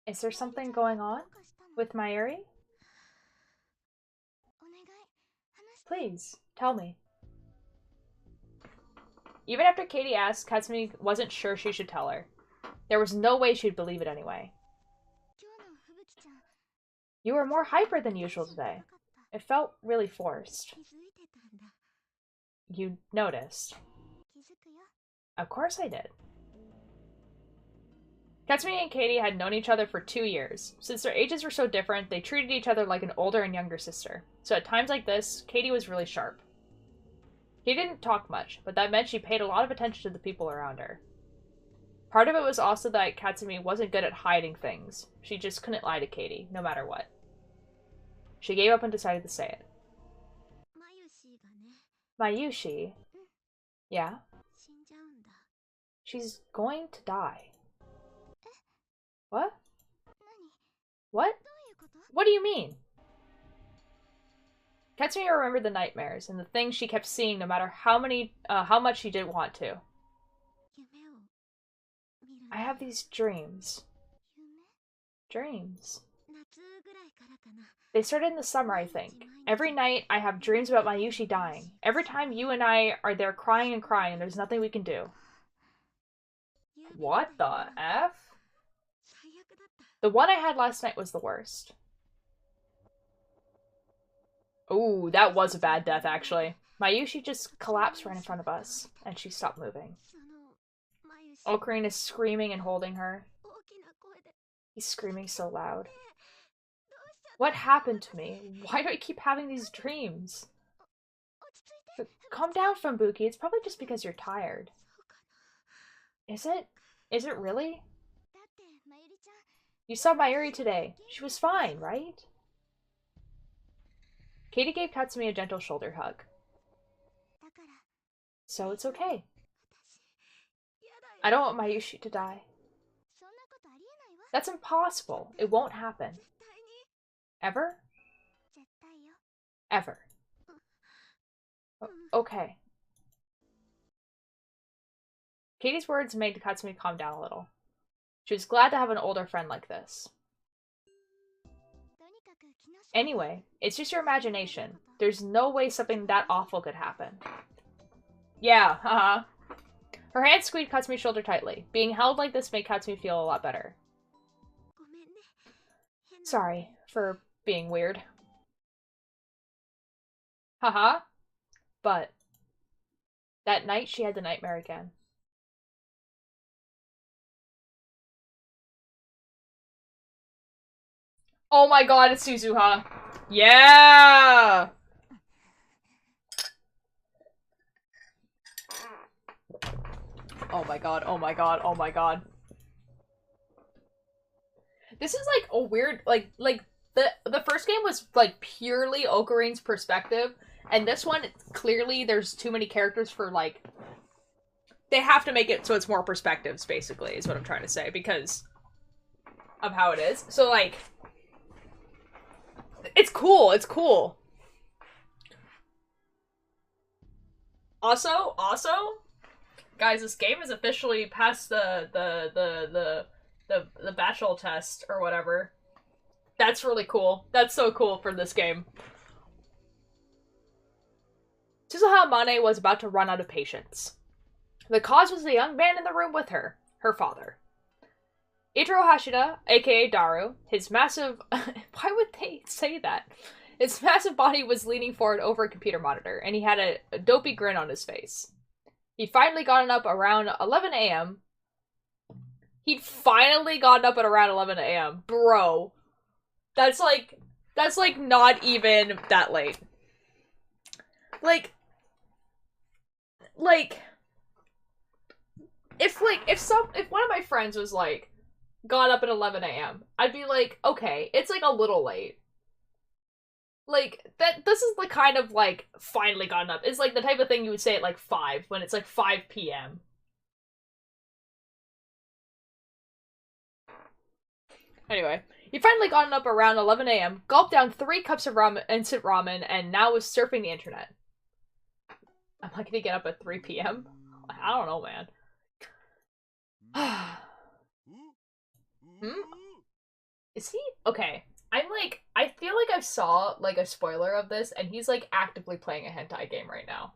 Is there something going on with Mayuri? Please, tell me. Even after Katie asked, Katsumi wasn't sure she should tell her. There was no way she'd believe it anyway. You were more hyper than usual today. It felt really forced. You noticed. Of course I did. Katsumi and Katie had known each other for 2 years. Since their ages were so different, they treated each other like an older and younger sister. So at times like this, Katie was really sharp. Katie didn't talk much, but that meant she paid a lot of attention to the people around her. Part of it was also that Katsumi wasn't good at hiding things. She just couldn't lie to Katie, no matter what. She gave up and decided to say it. Mayushi? Yeah? She's going to die. What? What? What do you mean? Katsumi remembered the nightmares and the things she kept seeing no matter how much she didn't want to. I have these dreams. Dreams. They started in the summer, I think. Every night, I have dreams about Mayushi dying. Every time you and I are there crying and crying, and there's nothing we can do. What the F? The one I had last night was the worst. Ooh, that was a bad death, actually. Mayushi just collapsed right in front of us, and she stopped moving. Ocarina is screaming and holding her. He's screaming so loud. What happened to me? Why do I keep having these dreams? Calm down, Funbuki. It's probably just because you're tired. Is it? Is it really? You saw Mayuri today. She was fine, right? Katie gave Katsumi a gentle shoulder hug. So it's okay. I don't want Mayushi to die. That's impossible. It won't happen. Ever? Ever. Okay. Katie's words made Katsumi calm down a little. She was glad to have an older friend like this. Anyway, it's just your imagination. There's no way something that awful could happen. Yeah, haha. Her hand squeezed Katsumi's shoulder tightly. Being held like this made Katsumi feel a lot better. Sorry for being weird. Haha. But that night she had the nightmare again. Oh my god, it's Suzuha. Yeah! Oh my god, oh my god, oh my god. This is like a weird, like the first game was like purely Ocarina's perspective, and this one, clearly there's too many characters for like, they have to make it so it's more perspectives, basically, is what I'm trying to say, because of how it is. So like, it's cool, it's cool. Also, guys, this game is officially past the bachelor test or whatever. That's really cool. That's so cool for this game. Suzuha Amane was about to run out of patience. The cause was the young man in the room with her, her father. Itaro Hashida, aka Daru, his massive... Why would they say that? His massive body was leaning forward over a computer monitor, and he had a dopey grin on his face. He'd finally gotten up around 11 a.m. He'd finally gotten up at around 11 a.m. Bro. That's like not even that late. Like, if one of my friends was like, got up at 11 a.m., I'd be like, okay, it's like a little late. Like, this is the kind of, like, finally gotten up. It's like the type of thing you would say at, like, 5, when it's, like, 5 p.m. Anyway. He finally gotten up around 11 a.m., gulped down 3 cups of instant ramen, and now was surfing the internet. I'm not gonna get up at 3 p.m.? I don't know, man. Hmm? Is he? Okay. I feel like I saw, like, a spoiler of this, and he's, like, actively playing a hentai game right now.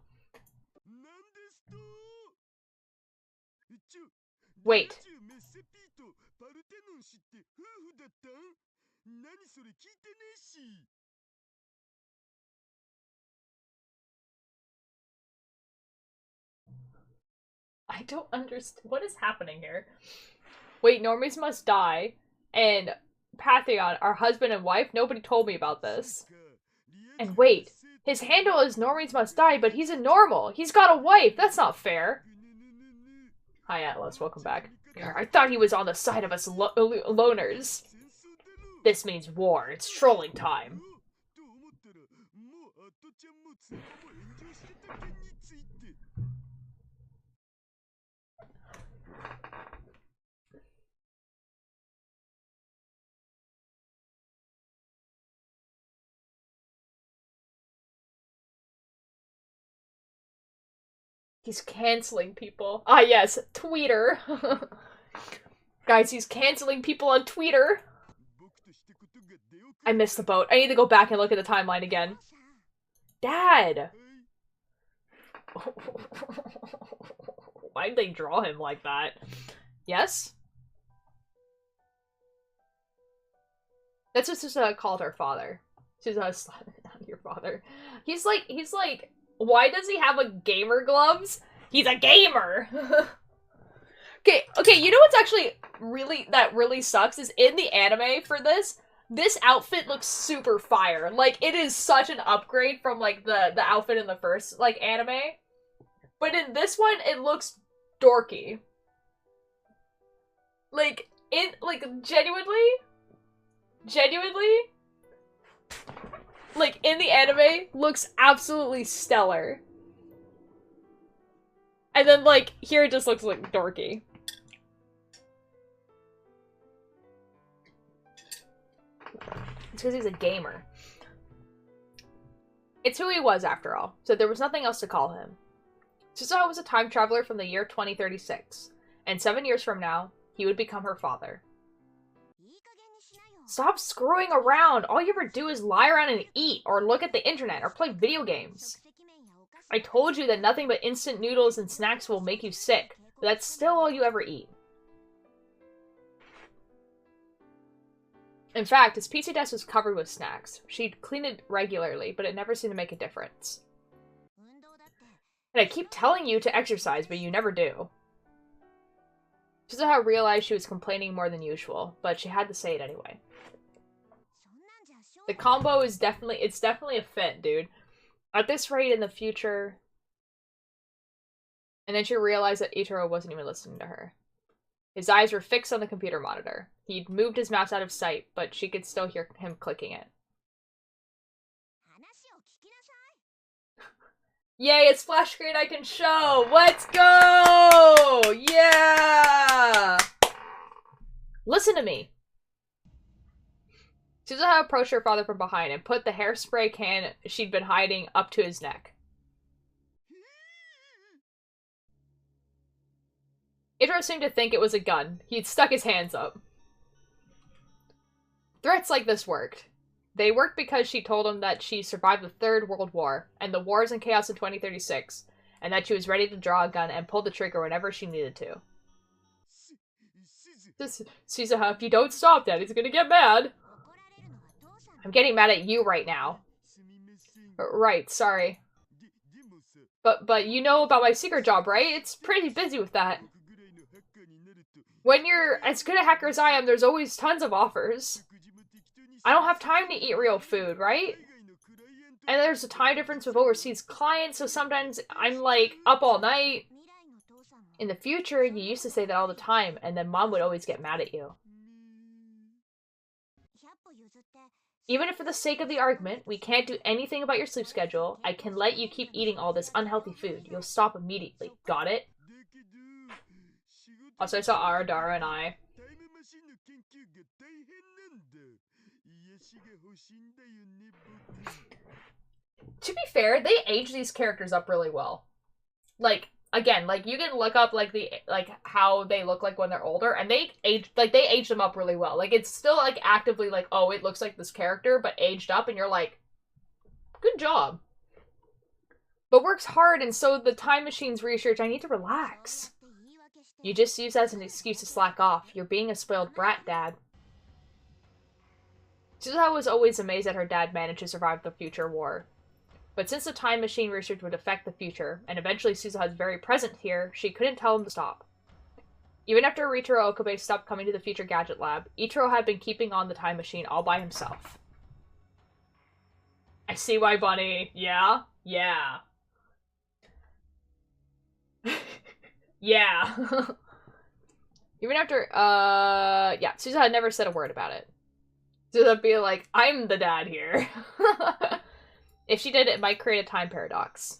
Wait. I don't understand. What is happening here? Wait, normies must die, and Pantheon, our husband and wife? Nobody told me about this. And wait, his handle is normies must die, but he's a normal. He's got a wife. That's not fair. Hi, Atlas. Welcome back. I thought he was on the side of us loners. This means war. It's trolling time. He's canceling people. Ah, yes, Twitter. Guys, he's canceling people on Twitter. I missed the boat. I need to go back and look at the timeline again. Dad! Why'd they draw him like that? Yes? That's what Susa called her father. Susa, not your father. He's like, why does he have a gamer gloves? He's a gamer! Okay, you know what's actually really sucks is in the anime for this outfit looks super fire. Like, it is such an upgrade from, like, the outfit in the first, like, anime. But in this one, it looks dorky. Like, genuinely, like, in the anime, looks absolutely stellar. And then, like, here it just looks, like, dorky. It's because he's a gamer. It's who he was, after all, so there was nothing else to call him. Suzuha was a time traveler from the year 2036, and 7 years from now, he would become her father. Stop screwing around! All you ever do is lie around and eat, or look at the internet, or play video games. I told you that nothing but instant noodles and snacks will make you sick, but that's still all you ever eat. In fact, his pizza desk was covered with snacks. She'd clean it regularly, but it never seemed to make a difference. And I keep telling you to exercise, but you never do. Suzuha realized she was complaining more than usual, but she had to say it anyway. The combo is definitely a fit, dude. At this rate in the future... And then she realized that Itaro wasn't even listening to her. His eyes were fixed on the computer monitor. He'd moved his mouse out of sight, but she could still hear him clicking it. Yay, it's splash screen I can show! Let's go! Yeah! Listen to me. Suzuha approached her father from behind and put the hairspray can she'd been hiding up to his neck. Itaro seemed to think it was a gun. He'd stuck his hands up. Threats like this worked. They worked because she told him that she survived the Third World War, and the wars and chaos in 2036, and that she was ready to draw a gun and pull the trigger whenever she needed to. Suzuha, if you don't stop, Daddy's gonna get mad. I'm getting mad at you right now. Right, sorry. But you know about my secret job, right? It's pretty busy with that. When you're as good a hacker as I am, there's always tons of offers. I don't have time to eat real food, right? And there's a time difference with overseas clients, so sometimes I'm, like, up all night. In the future, you used to say that all the time, and then Mom would always get mad at you. Even if for the sake of the argument, we can't do anything about your sleep schedule, I can let you keep eating all this unhealthy food. You'll stop immediately. Got it? Also, I saw Aradara and I. To be fair, they age these characters up really well. Like, again, like you can look up like the like how they look like when they're older, and they age them up really well. Like it's still like actively like, oh, it looks like this character, but aged up, and you're like, good job. But works hard, and so the time machine's research, I need to relax. You just use that as an excuse to slack off. You're being a spoiled brat, Dad. Suzuha was always amazed that her dad managed to survive the future war. But since the time machine research would affect the future, and eventually Suzuha's very present here, she couldn't tell him to stop. Even after Ritaro Okabe stopped coming to the Future Gadget Lab, Ichiro had been keeping on the time machine all by himself. I see why, Bunny. Yeah? Yeah. Yeah. Even after, yeah, Suzuha had never said a word about it. Suzuha be like, I'm the dad here. If she did, it might create a time paradox.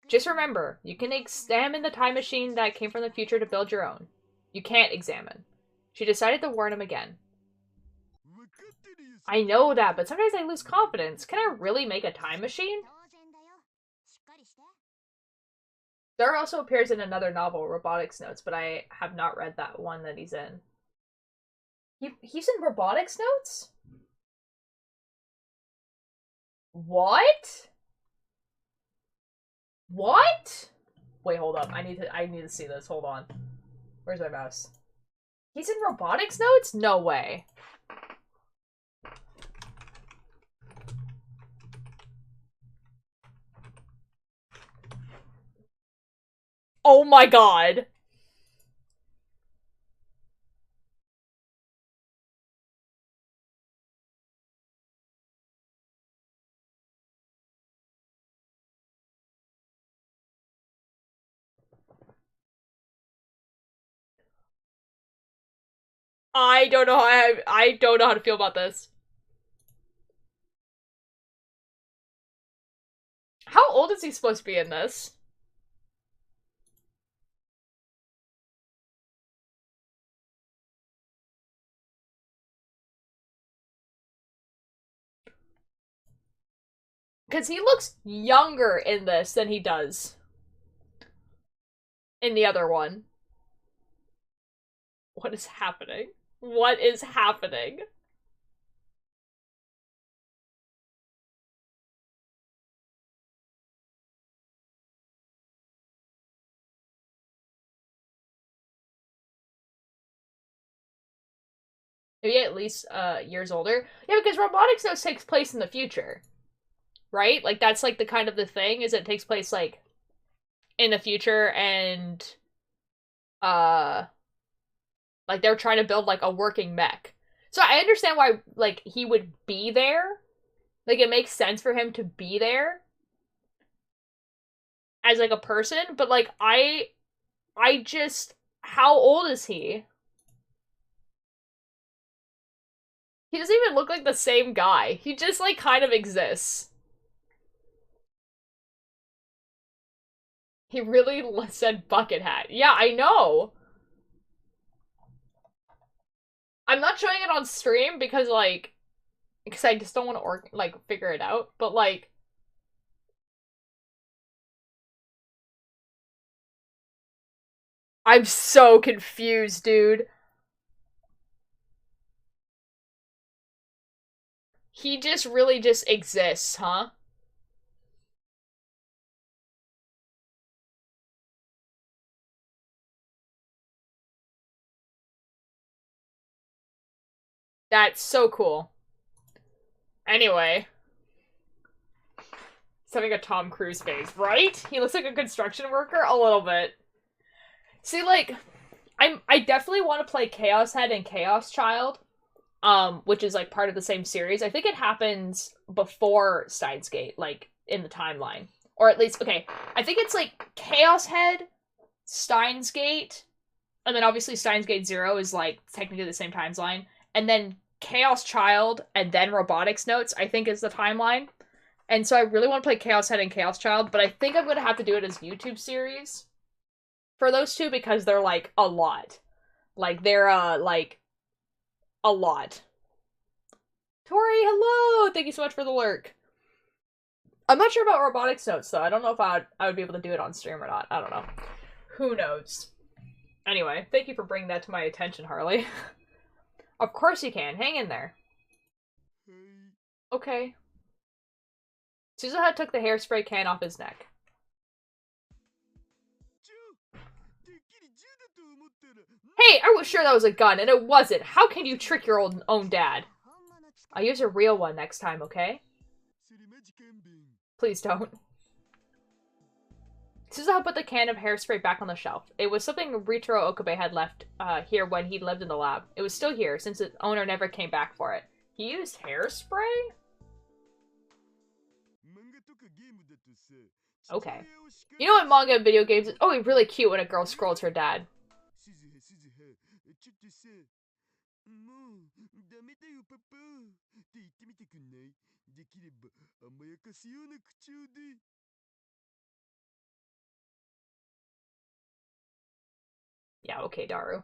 Just remember, you can examine the time machine that came from the future to build your own. You can't examine. She decided to warn him again. I know that, but sometimes I lose confidence. Can I really make a time machine? There also appears in another novel, Robotics Notes, but I have not read that one that he's in. He's in Robotics Notes? What? What? Wait, hold up. I need to see this. Hold on. Where's my mouse? He's in Robotics Notes? No way. Oh my god. I don't know how I don't know how to feel about this. How old is he supposed to be in this? Because he looks younger in this than he does in the other one. What is happening? What is happening? Maybe at least years older. Yeah, because Robotics Notes takes place in the future. Right? Like that's like the kind of the thing is it takes place like in the future and like they're trying to build like a working mech. So I understand why like he would be there. Like it makes sense for him to be there as like a person, but like I just how old is he? He doesn't even look like the same guy. He just like kind of exists. He really said bucket hat. Yeah, I know. I'm not showing it on stream because I just don't want to figure it out, but like I'm so confused, dude. He just really just exists, huh? That's so cool. Anyway. He's having a Tom Cruise face, right? He looks like a construction worker a little bit. See, like, I definitely want to play Chaos Head and Chaos Child, which is like part of the same series. I think it happens before Steins Gate, like in the timeline, or at least okay. I think it's like Chaos Head, Steins Gate, and then obviously Steins Gate 0 is like technically the same timeline, and then Chaos Child and then Robotics Notes I think is the timeline. And so I really want to play Chaos Head and Chaos Child, but I think I'm going to have to do it as YouTube series for those two because they're like a lot. Like, they're, like, a lot. Tori, hello! Thank you so much for the lurk. I'm not sure about robotics notes, though. I don't know if I would be able to do it on stream or not. I don't know. Who knows? Anyway, thank you for bringing that to my attention, Harley. Of course you can. Hang in there. Okay. Suzuha took the hairspray can off his neck. Hey, I was sure that was a gun, and it wasn't. How can you trick your own dad? I'll use a real one next time, okay? Please don't. Suzuha put the can of hairspray back on the shelf. It was something Ritaro Okabe had left here when he lived in the lab. It was still here, since its owner never came back for it. He used hairspray? Okay. You know what manga and video games is always really cute when a girl scolds her dad. Yeah, okay, Daru.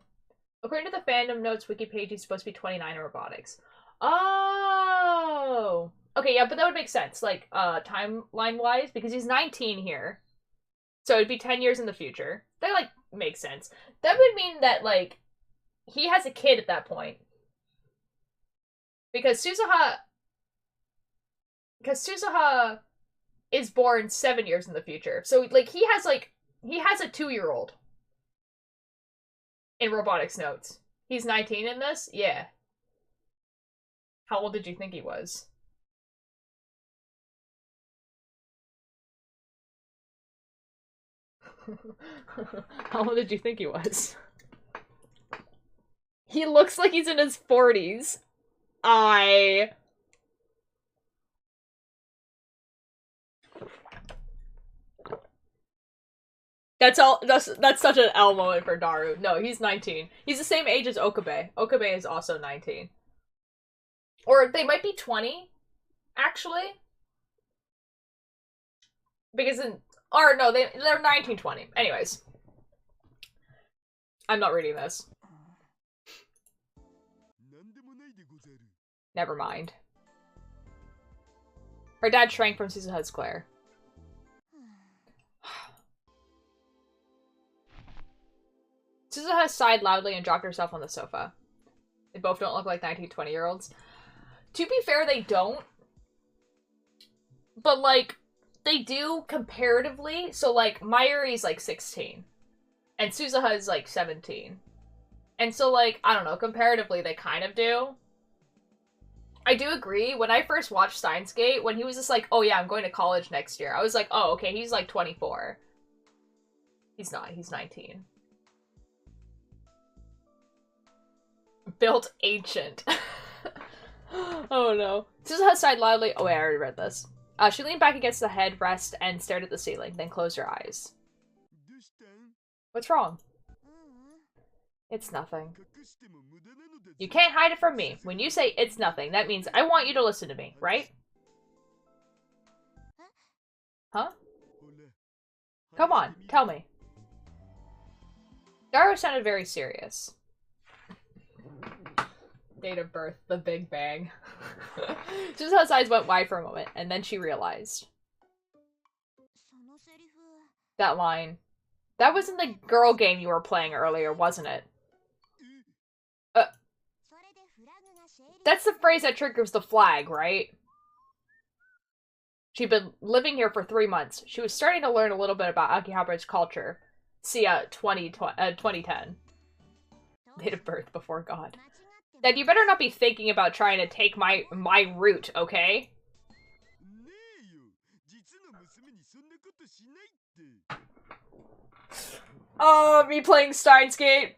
According to the fandom notes wiki page, he's supposed to be 29 in robotics. Oh! Okay, yeah, but that would make sense, like, timeline-wise, because he's 19 here. So it'd be 10 years in the future. That, like, makes sense. That would mean that, like, he has a kid at that point. Because Suzuha is born 7 years in the future. So, like, he has a 2-year-old. In robotics notes. He's 19 in this? Yeah. How old did you think he was? How old did you think he was? He looks like he's in his 40s. That's such an L moment for Daru. No, he's 19. He's the same age as Okabe. Okabe is also 19. Or they might be 20, actually. Because or no, they're 1920. Anyways. I'm not reading this. Never mind. Her dad shrank from Suzuha's glare. Suzuha sighed loudly and dropped herself on the sofa. They both don't look like 19-20-year-olds. To be fair, they don't. But, like, they do comparatively. So, like, Mayuri's, like, 16. And Suzuha's, like, 17. And so, like, I don't know, comparatively, they kind of do. I do agree. When I first watched Steins Gate, when he was just like, oh yeah, I'm going to college next year, I was like, oh, okay, he's, like, 24. He's not. He's 19. Built ancient. Oh no. Suzuha sighed loudly. Oh wait, I already read this. She leaned back against the headrest and stared at the ceiling, then closed her eyes. What's wrong? It's nothing. You can't hide it from me. When you say it's nothing, that means I want you to listen to me, right? Huh? Come on, tell me. Daru sounded very serious. Date of birth, the Big Bang. Suzuha's eyes went wide for a moment, and then she realized. That line. That was in the girl game you were playing earlier, wasn't it? That's the phrase that triggers the flag, right? She'd been living here for 3 months. She was starting to learn a little bit about Akihaba's culture. See, 2010. Date of birth before God. Dad, you better not be thinking about trying to take my route, okay? Oh, me playing Steins Gate.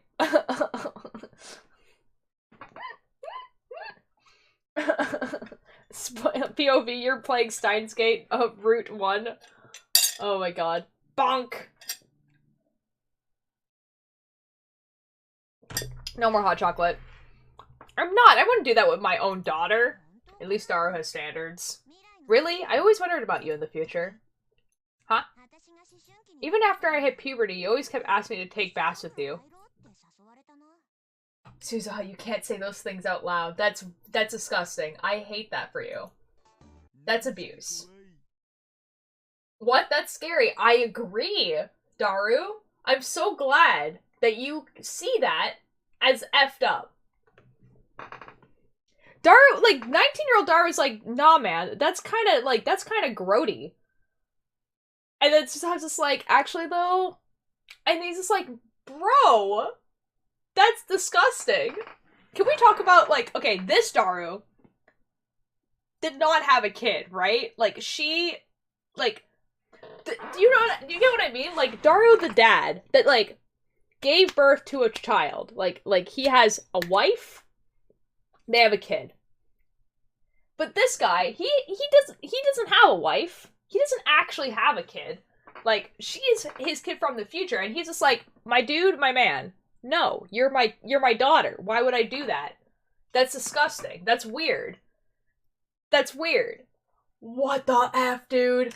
POV, you're playing Steins Gate, Route 1. Oh my god. Bonk! No more hot chocolate. I'm not. I wouldn't do that with my own daughter. At least Daru has standards. Really? I always wondered about you in the future. Huh? Even after I hit puberty, you always kept asking me to take baths with you. Suzuha, you can't say those things out loud. That's disgusting. I hate that for you. That's abuse. What? That's scary. I agree, Daru. I'm so glad that you see that as effed up. Daru, like, 19-year-old Daru's like, nah, man, that's kind of grody. And then Suzuha's just like, actually, though, and he's just like, bro, that's disgusting. Can we talk about, like, okay, this Daru did not have a kid, right? Like, she, like, do you get what I mean? Like, Daru the dad that, like, gave birth to a child. Like, he has a wife, they have a kid. But this guy, he doesn't have a wife. He doesn't actually have a kid. Like, she is his kid from the future, and he's just like, my dude, my man. No, you're my daughter. Why would I do that? That's disgusting. That's weird. That's weird. What the F, dude?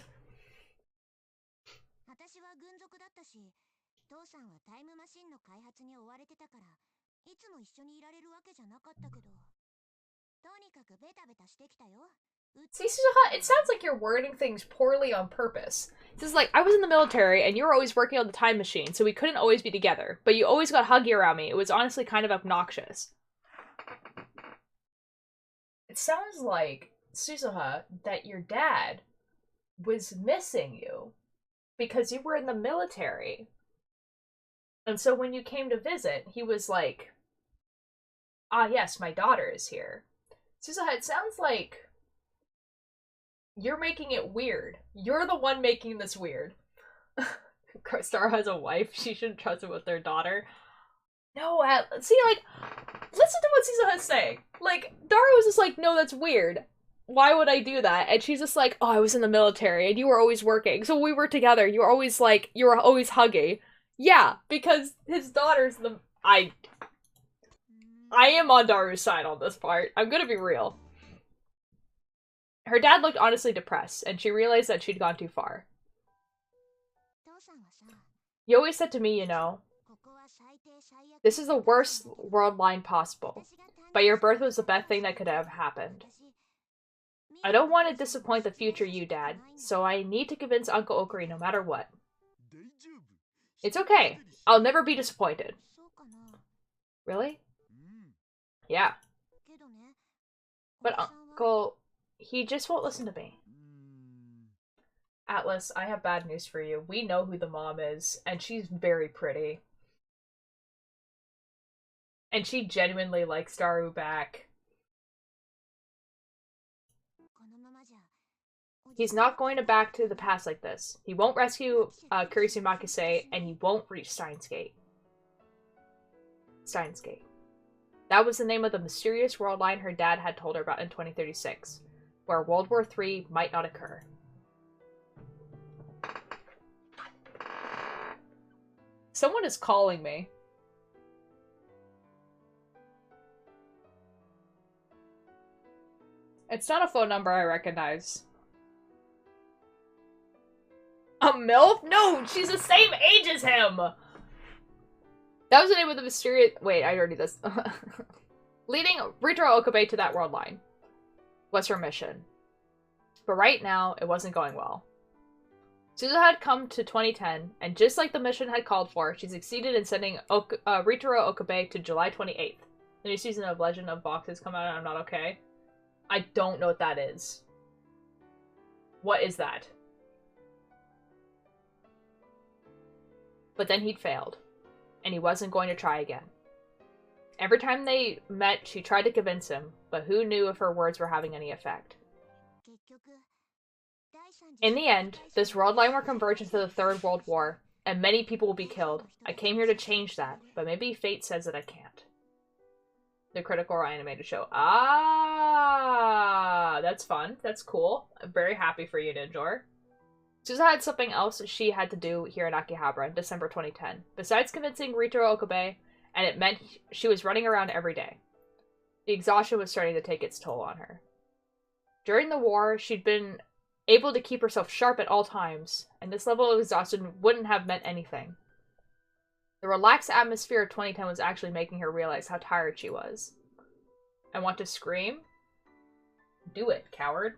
See, Suzuha, it sounds like you're wording things poorly on purpose. This is like, I was in the military, and you were always working on the time machine, so we couldn't always be together. But you always got huggy around me. It was honestly kind of obnoxious. It sounds like, Suzuha, that your dad was missing you because you were in the military. And so when you came to visit, he was like, ah, yes, my daughter is here. Suzuha, it sounds like you're making it weird. You're the one making this weird. Star has a wife. She shouldn't trust him with their daughter. No, see, like, listen to what Suzuha's saying. Like, Daru was just like, no, that's weird. Why would I do that? And she's just like, oh, I was in the military and you were always working. So we were together. You were always like, you were always huggy. Yeah, because his daughter's the... I am on Daru's side on this part. I'm gonna be real. Her dad looked honestly depressed, and she realized that she'd gone too far. You always said to me, you know, this is the worst world line possible, but your birth was the best thing that could have happened. I don't want to disappoint the future you, Dad, so I need to convince Uncle Okari no matter what. It's okay. I'll never be disappointed. Really? Yeah. But Uncle... he just won't listen to me. Atlas, I have bad news for you. We know who the mom is, and she's very pretty. And she genuinely likes Daru back. He's not going to back to the past like this. He won't rescue Kurisu Makise, and he won't reach Steins Gate. Steins Gate. That was the name of the mysterious world line her dad had told her about in 2036. Where World War III might not occur. Someone is calling me. It's not a phone number I recognize. A MILF? No, she's the same age as him! That was the name of the mysterious... Wait, I already did this. Leading Ritaro Okabe to that world line was her mission. But right now, it wasn't going well. Suzuha had come to 2010, and just like the mission had called for, she succeeded in sending Ritaro Okabe to July 28th. The new season of Legend of Boxes come out and I'm not okay. I don't know what that is. What is that? But then he'd failed, and he wasn't going to try again. Every time they met, she tried to convince him, but who knew if her words were having any effect. In the end, this world line will converge into the Third World War, and many people will be killed. I came here to change that, but maybe fate says that I can't. The Critical Role animated show. Ah, that's fun. That's cool. I'm very happy for you, Ninjor. Suzuha had something else she had to do here in Akihabara in December 2010. Besides convincing Ritaro Okabe, and it meant she was running around every day. The exhaustion was starting to take its toll on her. During the war, she'd been able to keep herself sharp at all times, and this level of exhaustion wouldn't have meant anything. The relaxed atmosphere of 2010 was actually making her realize how tired she was. I want to scream? Do it, coward.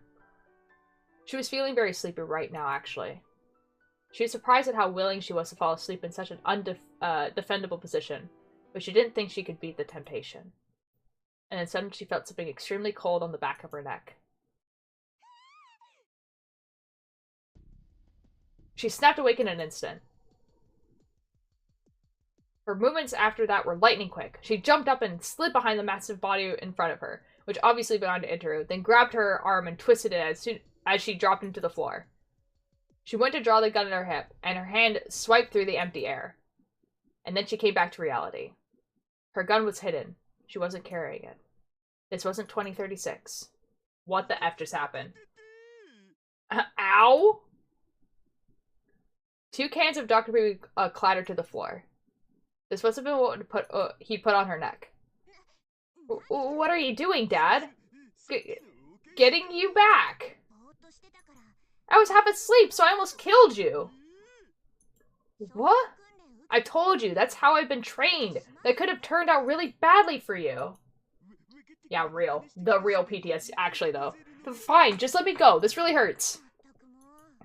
She was feeling very sleepy right now, actually. She was surprised at how willing she was to fall asleep in such an undefendable position, but she didn't think she could beat the temptation. And then suddenly she felt something extremely cold on the back of her neck. She snapped awake in an instant. Her movements after that were lightning quick. She jumped up and slid behind the massive body in front of her, which obviously began to enter her, then grabbed her arm and twisted it as soon as she dropped into the floor. She went to draw the gun at her hip, and her hand swiped through the empty air. And then she came back to reality. Her gun was hidden. She wasn't carrying it. This wasn't 2036. What the F just happened? Ow! 2 cans of Dr. Pee clattered to the floor. This must have been what he put on her neck. What are you doing, Dad? Getting you back. I was half asleep, so I almost killed you. What? I told you, that's how I've been trained. That could have turned out really badly for you. Yeah, real. The real PTSD, actually, though. But fine, just let me go. This really hurts.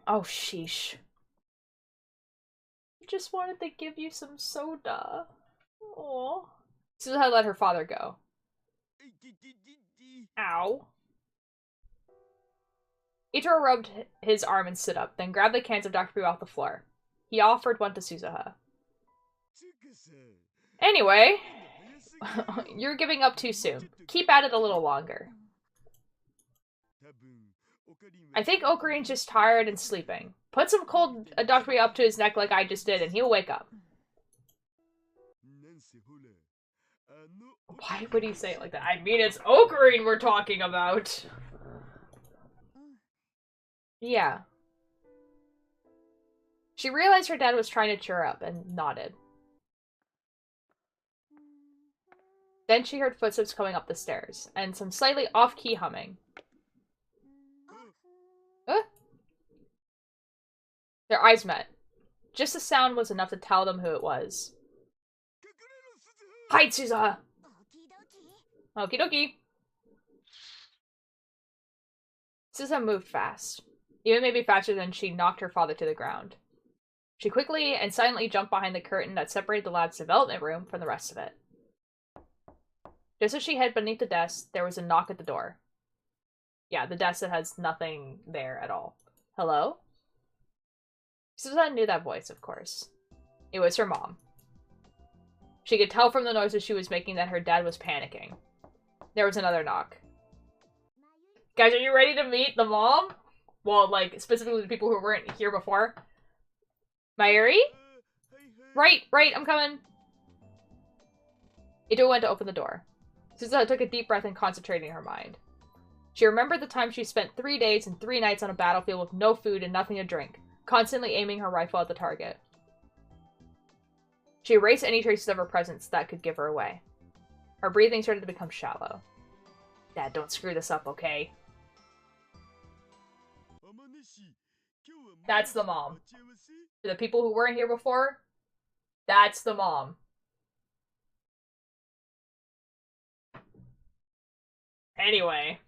Oh, sheesh. I just wanted to give you some soda. Aww. Suzuha let her father go. Ow. Itaro rubbed his arm and stood up, then grabbed the cans of Dr. Poo off the floor. He offered one to Suzuha. Anyway, you're giving up too soon. Keep at it a little longer. I think Okarin's just tired and sleeping. Put some cold Dr. Poo up to his neck like I just did and he'll wake up. Why would he say it like that? I mean, it's Okarin we're talking about. Yeah. She realized her dad was trying to cheer her up and nodded. Then she heard footsteps coming up the stairs, and some slightly off-key humming. Their eyes met. Just the sound was enough to tell them who it was. Hide, Suzuha! Okie dokie. Suzuha moved fast. Even maybe faster than she knocked her father to the ground. She quickly and silently jumped behind the curtain that separated the lab's development room from the rest of it. Just as she hid beneath the desk, there was a knock at the door. Yeah, the desk that has nothing there at all. Hello? Suzuha knew that voice, of course. It was her mom. She could tell from the noises she was making that her dad was panicking. There was another knock. Guys, are you ready to meet the mom? Well, like, specifically the people who weren't here before. Mayuri? Right, I'm coming. Ito went to open the door. Suzuha took a deep breath and concentrated in her mind. She remembered the time she spent 3 days and 3 nights on a battlefield with no food and nothing to drink, constantly aiming her rifle at the target. She erased any traces of her presence that could give her away. Her breathing started to become shallow. Dad, don't screw this up, okay? That's the mom. For the people who weren't here before, that's the mom. Anyway.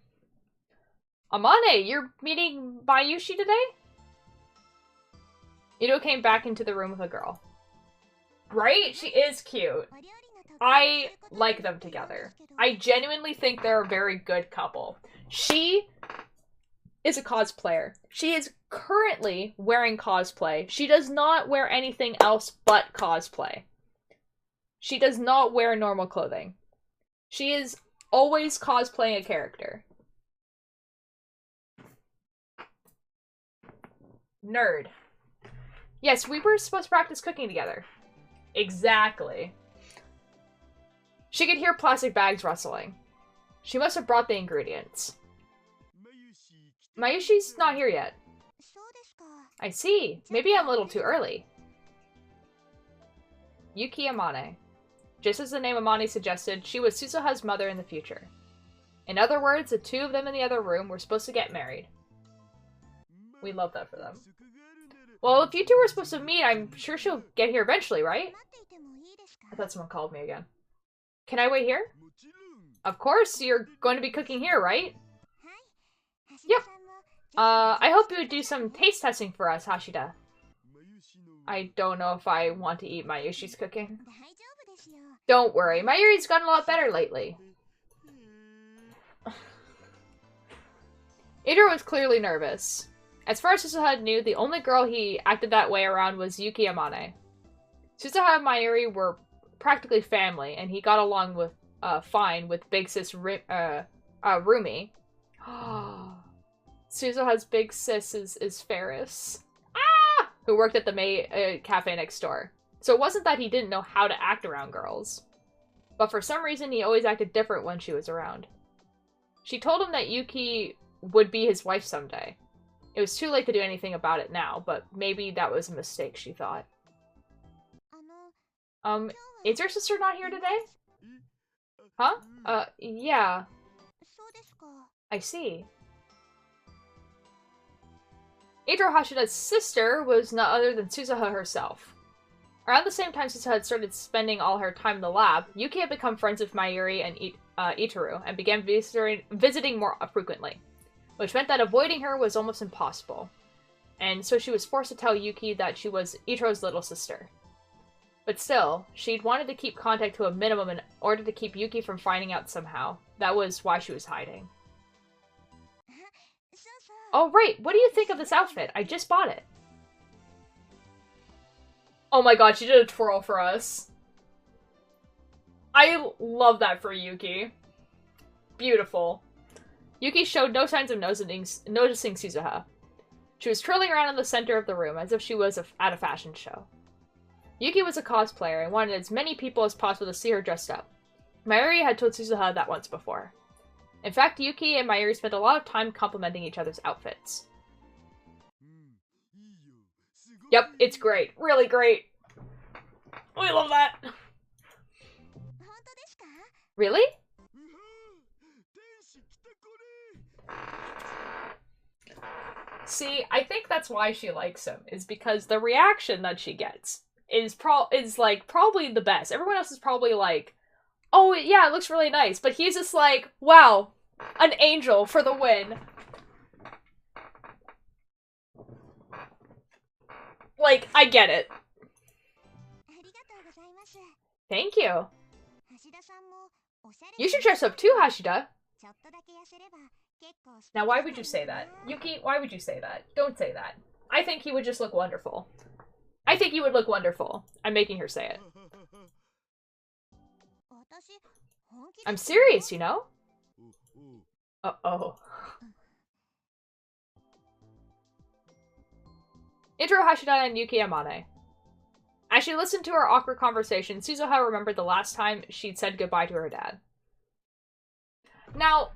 Amane, you're meeting Mayushi today? Ito came back into the room with a girl. Right? She is cute. I like them together. I genuinely think they're a very good couple. She is a cosplayer. She is currently wearing cosplay. She does not wear anything else but cosplay. She does not wear normal clothing. She is always cosplaying a character. Nerd. Yes, we were supposed to practice cooking together. Exactly. She could hear plastic bags rustling. She must have brought the ingredients. Mayushi's not here yet. I see. Maybe I'm a little too early. Yuki Amane. Just as the name Amane suggested, she was Suzuha's mother in the future. In other words, the two of them in the other room were supposed to get married. We love that for them. Well, if you two were supposed to meet, I'm sure she'll get here eventually, right? I thought someone called me again. Can I wait here? Of course, you're going to be cooking here, right? Yep. I hope you would do some taste testing for us, Hashida. I don't know if I want to eat Mayushi's cooking. Don't worry, Mayuri's gotten a lot better lately. Ida was clearly nervous. As far as Suzuha knew, the only girl he acted that way around was Yuki Amane. Suzuha and Mayuri were practically family, and he got along with fine with big sis Rumi. Suzuha's big sis is Ferris, who worked at the cafe next door. So it wasn't that he didn't know how to act around girls, but for some reason he always acted different when she was around. She told him that Yuki would be his wife someday. It was too late to do anything about it now, but maybe that was a mistake, she thought. Is your sister not here today? Huh? Yeah. I see. Eidro Hashida's sister was none other than Suzuha herself. Around the same time Suzuha had started spending all her time in the lab, Yuki had become friends with Mayuri and Itaru, and began visiting more frequently, which meant that avoiding her was almost impossible. And so she was forced to tell Yuki that she was Itaru's little sister. But still, she'd wanted to keep contact to a minimum in order to keep Yuki from finding out somehow. That was why she was hiding. Oh, right. What do you think of this outfit? I just bought it. Oh my god, she did a twirl for us. I love that for Yuki. Beautiful. Yuki showed no signs of noticing Suzuha. She was twirling around in the center of the room as if she was at a fashion show. Yuki was a cosplayer and wanted as many people as possible to see her dressed up. Mayuri had told Suzuha that once before. In fact, Yuki and Mayuri spent a lot of time complimenting each other's outfits. Yep, it's great. Really great. We love that. Really? See, I think that's why she likes him, is because the reaction that she gets is probably the best. Everyone else is probably like, oh yeah, it looks really nice, but he's just like, wow, an angel for the win. Like, I get it. Thank you. You should dress up too, Hashida. Now, why would you say that? Yuki, why would you say that? Don't say that. I think he would just look wonderful. I think he would look wonderful. I'm making her say it. I'm serious, you know? Uh-oh. Intro Hashida and Yuki Amane. As she listened to our awkward conversation, Suzuha remembered the last time she'd said goodbye to her dad. Now,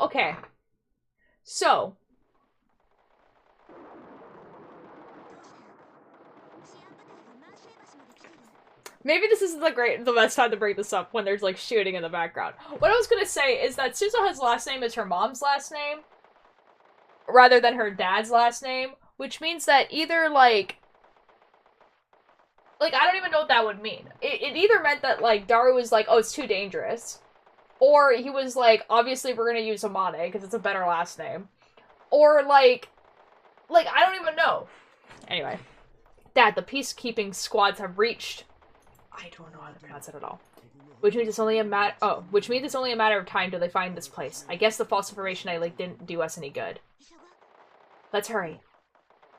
okay. So, maybe this isn't the best time to bring this up when there's, like, shooting in the background. What I was gonna say is that Suzuha's last name is her mom's last name, rather than her dad's last name, which means that either, like, I don't even know what that would mean. It either meant that, like, Daru was like, oh, it's too dangerous, or he was like, obviously we're gonna use Amane, because it's a better last name, or, like, I don't even know. Anyway. Dad, the peacekeeping squads have reached... I don't know how to pronounce it at all. Which means it's only a matter of time till they find this place. I guess the false information I leaked didn't do us any good. Let's hurry.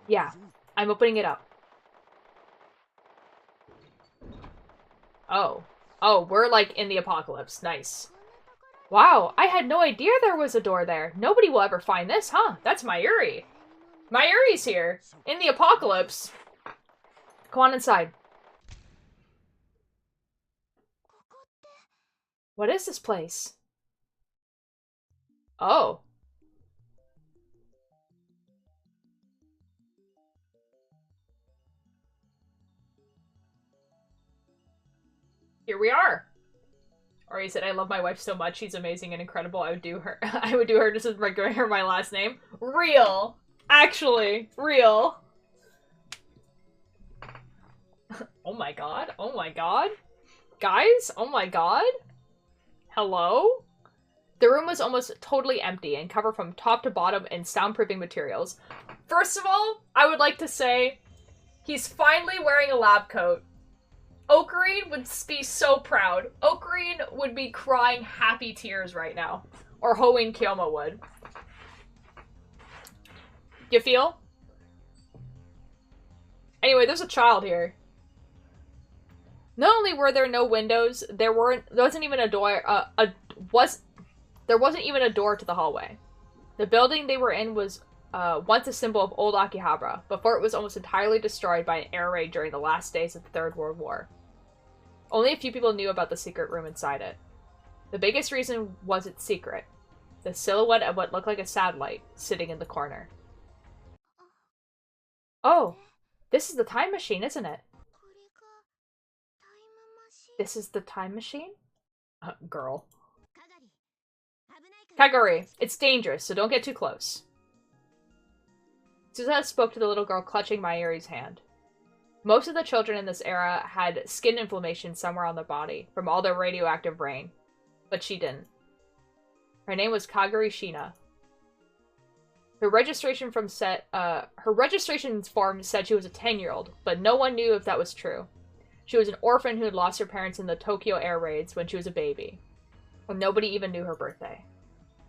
Yeah, I'm opening it up. Oh. Oh, we're, like, in the apocalypse. Nice. Wow, I had no idea there was a door there. Nobody will ever find this, huh? That's Mayuri. Mayuri's here. In the apocalypse. Come on inside. What is this place? Oh. Here we are. Or he said, I love my wife so much, she's amazing and incredible, I would do her just as giving her my last name. Real. Actually, real. my god. Oh my god. Guys, oh my god. Hello? The room was almost totally empty and covered from top to bottom in soundproofing materials. First of all, I would like to say he's finally wearing a lab coat. Ocarine would be so proud. Ocarine would be crying happy tears right now. Or Hoenn Kyomo would. You feel? Anyway, there's a child here. Not only were there no windows, there wasn't even a door. There wasn't even a door to the hallway. The building they were in was once a symbol of old Akihabara, before it was almost entirely destroyed by an air raid during the last days of the Third World War. Only a few people knew about the secret room inside it. The biggest reason was its secret: the silhouette of what looked like a satellite sitting in the corner. Oh, this is the time machine, isn't it? This is the time machine? Girl. Kagari, it's dangerous, so don't get too close. Suzuha spoke to the little girl clutching Mayuri's hand. Most of the children in this era had skin inflammation somewhere on their body from all their radioactive rain, but she didn't. Her name was Kagari Shina. Her registration form said she was a 10-year-old, but no one knew if that was true. She was an orphan who had lost her parents in the Tokyo air raids when she was a baby. And nobody even knew her birthday.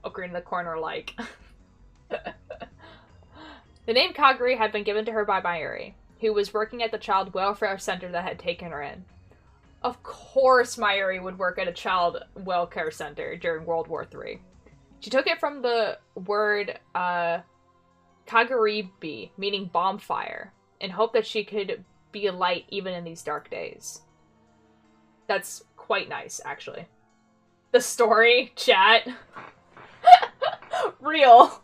Ocarina in the corner like. The name Kagari had been given to her by Mayuri, who was working at the child welfare center that had taken her in. Of course Mayuri would work at a child welfare center during World War III. She took it from the word Kagaribi, meaning bonfire, in hope that she could be a light even in these dark days. That's quite nice, actually. The story, chat. Real.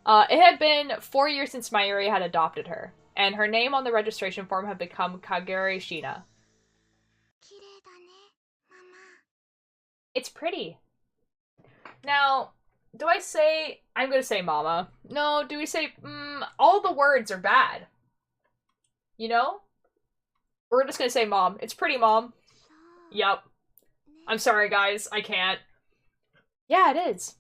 It had been 4 years since Mayuri had adopted her, and her name on the registration form had become Kagari Shina. It's pretty. Now, do I say... I'm gonna say mama. No, do we say... all the words are bad. You know? We're just gonna say mom. It's pretty, mom. Yup. I'm sorry, guys. I can't. Yeah, it is.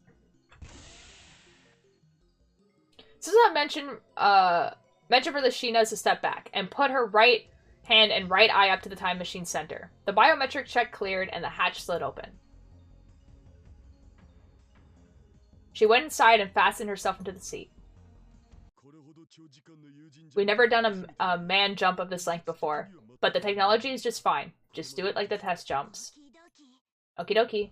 Suzuha mentioned for the Shinas to step back and put her right hand and right eye up to the time machine center. The biometric check cleared and the hatch slid open. She went inside and fastened herself into the seat. We've never done a man jump of this length before, but the technology is just fine. Just do it like the test jumps. Okie dokie.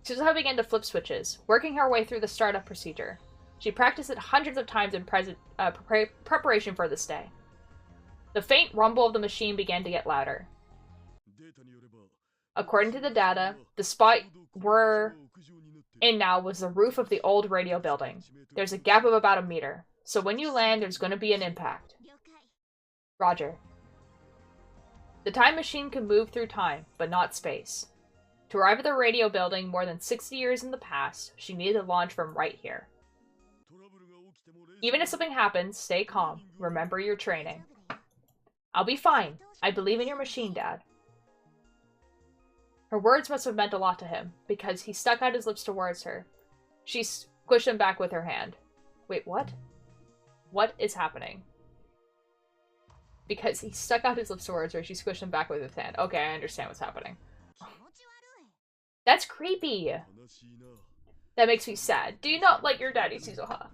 Suzuha began to flip switches, working her way through the startup procedure. She practiced it hundreds of times in preparation for this day. The faint rumble of the machine began to get louder. According to the data, the spot we're in now was the roof of the old radio building. There's a gap of about 1 meter, so when you land, there's going to be an impact. Roger. The time machine could move through time, but not space. To arrive at the radio building more than 60 years in the past, she needed to launch from right here. Even if something happens, stay calm. Remember your training. I'll be fine. I believe in your machine, Dad. Her words must have meant a lot to him, because he stuck out his lips towards her. She squished him back with her hand. Wait, what? What is happening? Because he stuck out his lips towards her, she squished him back with his hand. Okay, I understand what's happening. That's creepy. That makes me sad. Do you not like your daddy, Suzuha?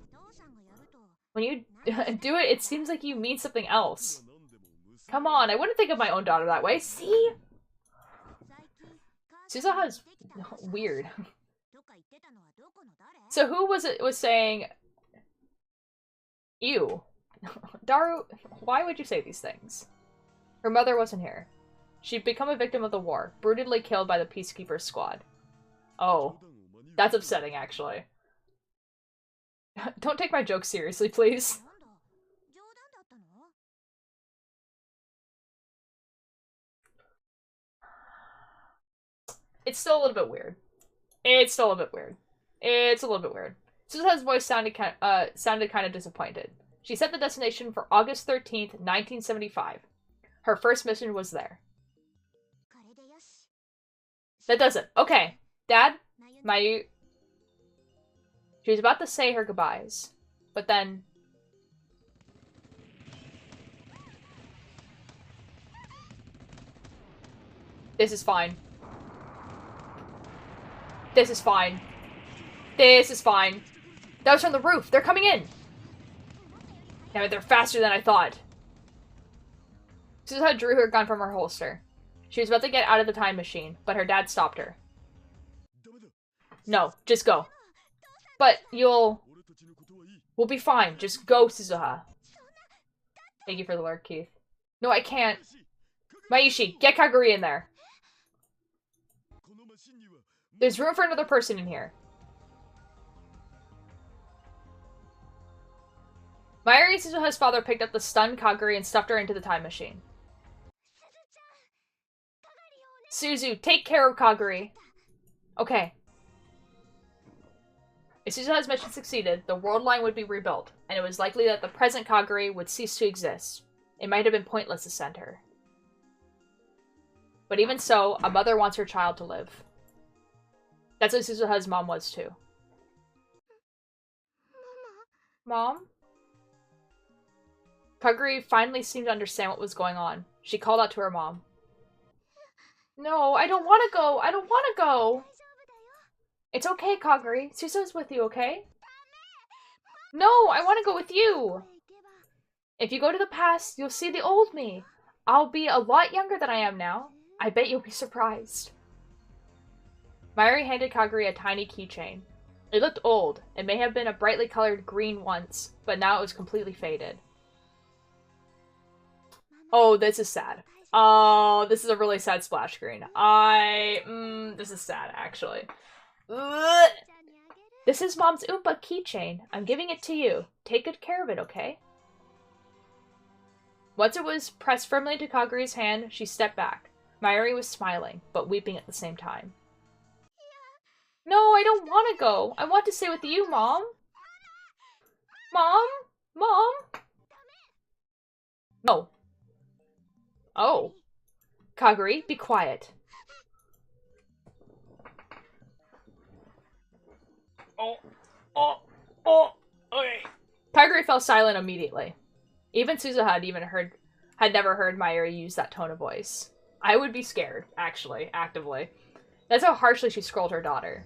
When you do it, it seems like you mean something else. Come on, I wouldn't think of my own daughter that way. See? Suzuha's weird. So who was saying... Ew. Daru, why would you say these things? Her mother wasn't here. She'd become a victim of the war, brutally killed by the Peacekeepers squad. Oh. That's upsetting, actually. Don't take my joke seriously, please. It's still a little bit weird. It's still a bit weird. It's a little bit weird. Suzuha's voice sounded kind of disappointed. She set the destination for August 13th, 1975. Her first mission was there. That does it. Okay. Dad, Mayu... She was about to say her goodbyes, but then... This is fine. This is fine. This is fine. That was from the roof. They're coming in. Damn it, they're faster than I thought. Suzuha drew her gun from her holster. She was about to get out of the time machine, but her dad stopped her. No, just go. But you'll... We'll be fine. Just go, Suzuha. Thank you for the lurk, Keith. No, I can't. Maishi, get Kaguri in there. There's room for another person in here. Mayuri Suzuha's father picked up the stunned Kaguri and stuffed her into the time machine. Suzu, take care of Kaguri. Okay. If Suzuha's mission succeeded, the world line would be rebuilt, and it was likely that the present Kaguri would cease to exist. It might have been pointless to send her. But even so, a mother wants her child to live. That's what Suzuha's mom was too. Mom? Kaguri finally seemed to understand what was going on. She called out to her mom. No, I don't want to go! I don't want to go! It's okay, Kaguri. Suzuha's with you, okay? No, I want to go with you! If you go to the past, you'll see the old me. I'll be a lot younger than I am now. I bet you'll be surprised. Mayuri handed Kaguri a tiny keychain. It looked old. It may have been a brightly colored green once, but now it was completely faded. Oh, this is sad. Oh, this is a really sad splash screen. This is sad, actually. Ugh. This is Mom's Oompa keychain. I'm giving it to you. Take good care of it, okay? Once it was pressed firmly into Kaguri's hand, she stepped back. Mayuri was smiling, but weeping at the same time. No, I don't want to go. I want to stay with you, Mom. Mom? Mom? No. Oh. Kaguri, be quiet. Okay. Kaguri fell silent immediately. Even Suzuha had never heard Mayuri use that tone of voice. I would be scared, actually, actively. That's how harshly she scrolled her daughter.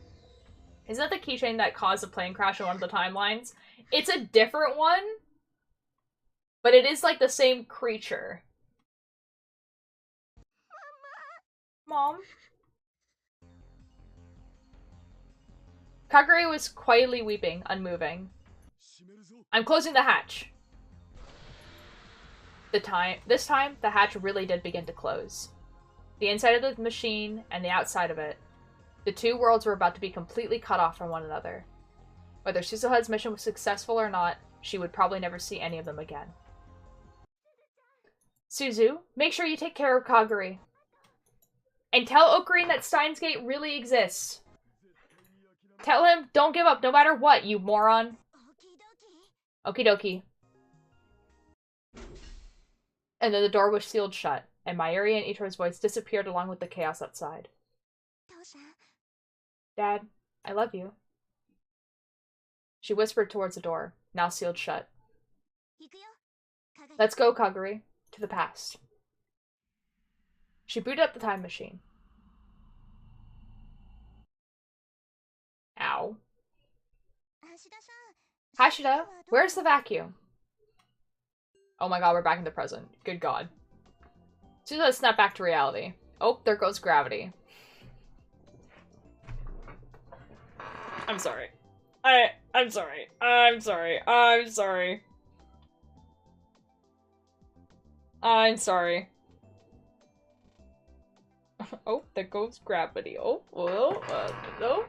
Isn't that the keychain that caused a plane crash in one of the timelines? It's a different one, but it is like the same creature. Mom? Kaguri was quietly weeping, unmoving. I'm closing the hatch. This time, the hatch really did begin to close. The inside of the machine and the outside of it. The two worlds were about to be completely cut off from one another. Whether Suzuha's mission was successful or not, she would probably never see any of them again. Suzu, make sure you take care of Kaguri. And tell Ocarine that Steins Gate really exists. Tell him, don't give up no matter what, you moron. Okie dokie. And then the door was sealed shut, and Mayuri and Ito's voice disappeared along with the chaos outside. Dad, I love you. She whispered towards the door, now sealed shut. Let's go, Kaguri. To the past. She booted up the time machine. Ow. Hashida, where's the vacuum? Oh my god, we're back in the present. Good god. Suzuha snapped back to reality. Oh, there goes gravity. I'm sorry. I'm sorry. I'm sorry. I'm sorry. I'm sorry. Oh, there goes gravity. Oh, well, no.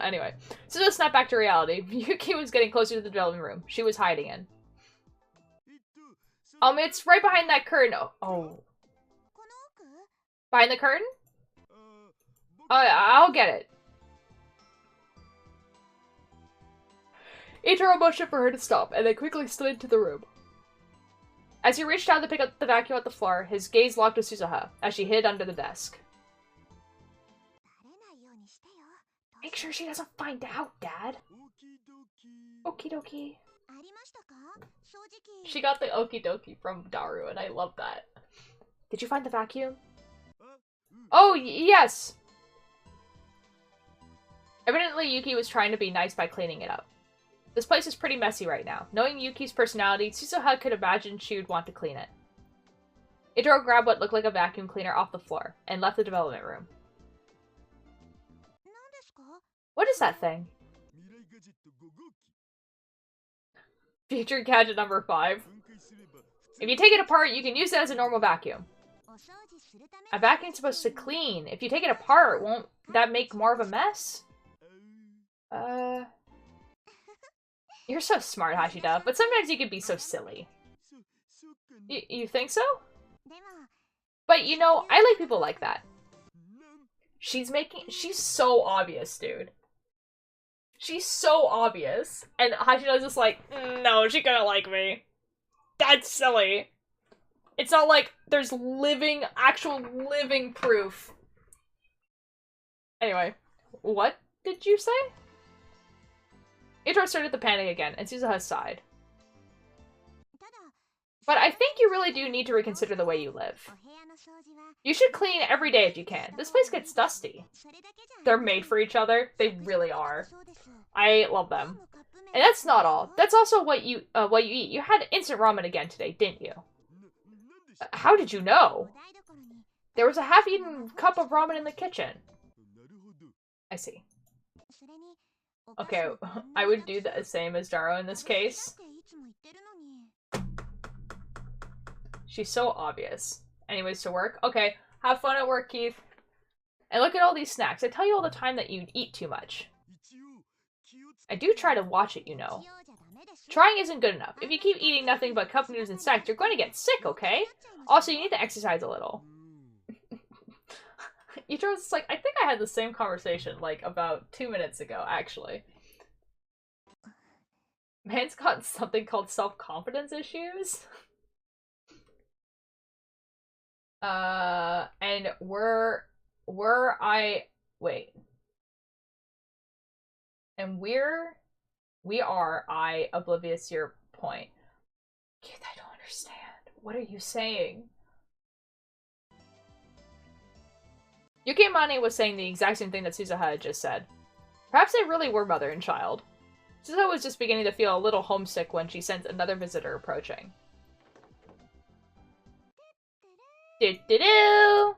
Anyway, Suzuha snapped back to reality. Yuki was getting closer to the dwelling room. She was hiding in. It's right behind that curtain. Oh. Behind the curtain? I'll get it. Ichiro motioned for her to stop, and then quickly slid into the room. As he reached down to pick up the vacuum at the floor, his gaze locked with Suzuha, as she hid under the desk. Make sure she doesn't find out, Dad. Okie dokie. She got the okie dokie from Daru, and I love that. Did you find the vacuum? Oh, yes! Evidently, Yuki was trying to be nice by cleaning it up. This place is pretty messy right now. Knowing Yuki's personality, Suzuha could imagine she would want to clean it. Itaro grabbed what looked like a vacuum cleaner off the floor, and left the development room. What is that thing? Future gadget number 5. If you take it apart, you can use it as a normal vacuum. A vacuum's supposed to clean. If you take it apart, won't that make more of a mess? You're so smart, Hashida, but sometimes you can be so silly. You think so? But, you know, I like people like that. She's so obvious, dude. She's so obvious. And Hashida's just like, no, she couldn't like me. That's silly. It's not like there's actual living proof. Anyway, what did you say? Itaro started to panic again, and Suzuha sighed. But I think you really do need to reconsider the way you live. You should clean every day if you can. This place gets dusty. They're made for each other. They really are. I love them. And that's not all. That's also what you eat. You had instant ramen again today, didn't you? How did you know? There was a half-eaten cup of ramen in the kitchen. I see. Okay, I would do the same as Daro in this case. She's so obvious. Anyways, to work. Okay, have fun at work, Keith. And look at all these snacks. I tell you all the time that you eat too much. I do try to watch it, you know. Trying isn't good enough. If you keep eating nothing but cup noodles and snacks, you're going to get sick, okay? Also, you need to exercise a little. Ichiro's like, I think I had the same conversation, like, about 2 minutes ago, actually. Man's got something called self-confidence issues. And we are oblivious to your point. Keith, I don't understand. What are you saying? Yuki Amane was saying the exact same thing that Suzuha had just said. Perhaps they really were mother and child. Suzuha was just beginning to feel a little homesick when she sensed another visitor approaching. Do-do-do!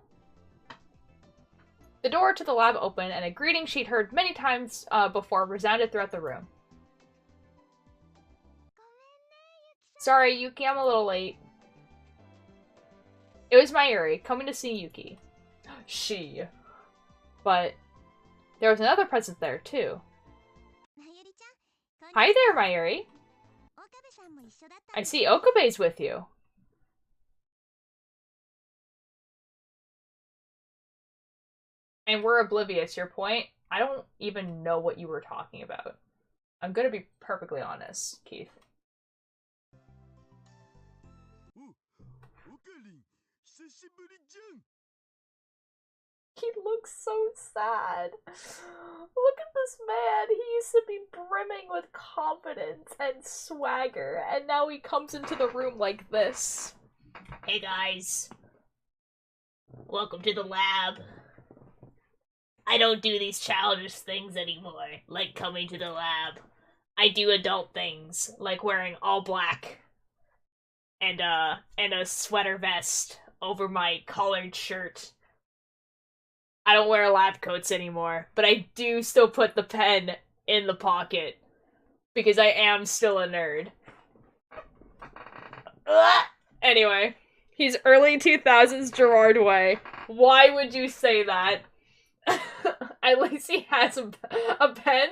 The door to the lab opened, and a greeting she'd heard many times before resounded throughout the room. Sorry, Yuki, I'm a little late. It was Mayuri, coming to see Yuki. She. But there was another present there, too. Hi there, Mayuri. I see Okabe's with you. And we're oblivious, your point? I don't even know what you were talking about. I'm gonna be perfectly honest, Keith. He looks so sad. Look at this man. He used to be brimming with confidence and swagger, and now he comes into the room like this. Hey guys. Welcome to the lab. I don't do these childish things anymore, like coming to the lab. I do adult things, like wearing all black and a sweater vest over my collared shirt. I don't wear lab coats anymore, but I do still put the pen in the pocket because I am still a nerd. Anyway, he's early 2000s Gerard Way. Why would you say that? At least he has a pen.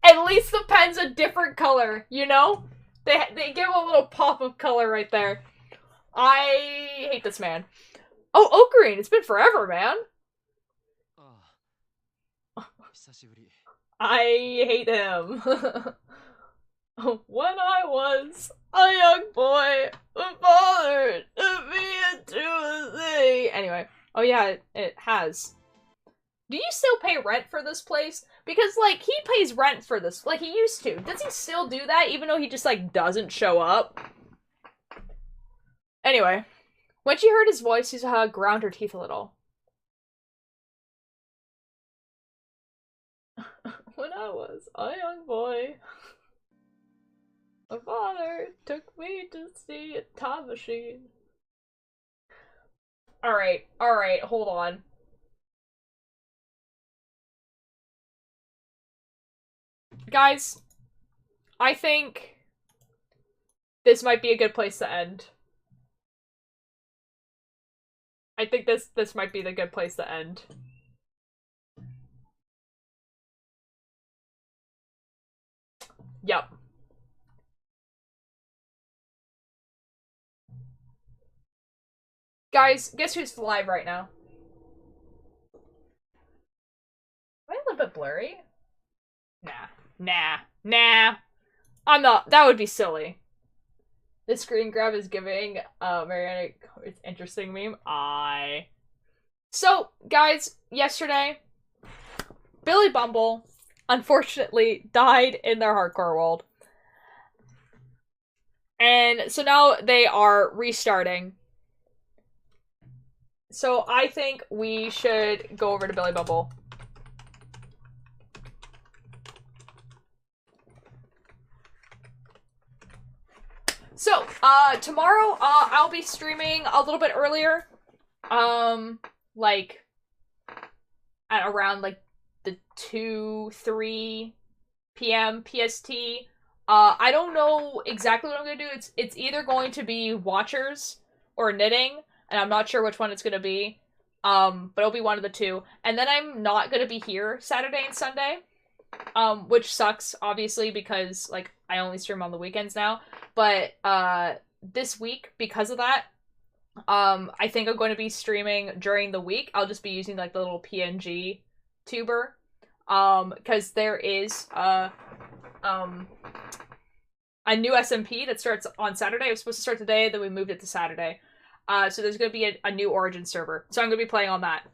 At least the pen's a different color, you know? They give a little pop of color right there. I hate this man. Oh, Ocarine, it's been forever, man. I hate him. When I was a young boy, my father took me into a thing. Anyway. Oh yeah, it has. Do you still pay rent for this place? Because, like, he pays rent for this. Like, he used to. Does he still do that, even though he just, like, doesn't show up? Anyway. When she heard his voice, she ground her teeth a little. When I was a young boy, my father took me to see a time machine. Alright, hold on. Guys, I think this might be a good place to end. I think this might be the good place to end. Yep. Guys, guess who's live right now? Am I a little bit blurry? Nah. I'm not. That would be silly. The screen grab is giving Mariana it's interesting meme. So, guys, yesterday, Billy Bumble unfortunately died in their hardcore world. And so now they are restarting. So I think we should go over to Billy Bumble. So, tomorrow, I'll be streaming a little bit earlier. Like, at around, like, the 2-3 p.m. PST. I don't know exactly what I'm gonna do. It's either going to be Watchers or Knitting, and I'm not sure which one it's gonna be. But it'll be one of the two. And then I'm not gonna be here Saturday and Sunday. Which sucks, obviously, because, like, I only stream on the weekends now. But, this week, because of that, I think I'm going to be streaming during the week. I'll just be using, like, the little PNG tuber. Because there is, a new SMP that starts on Saturday. It was supposed to start today, then we moved it to Saturday. So there's going to be a new Origin server. So I'm going to be playing on that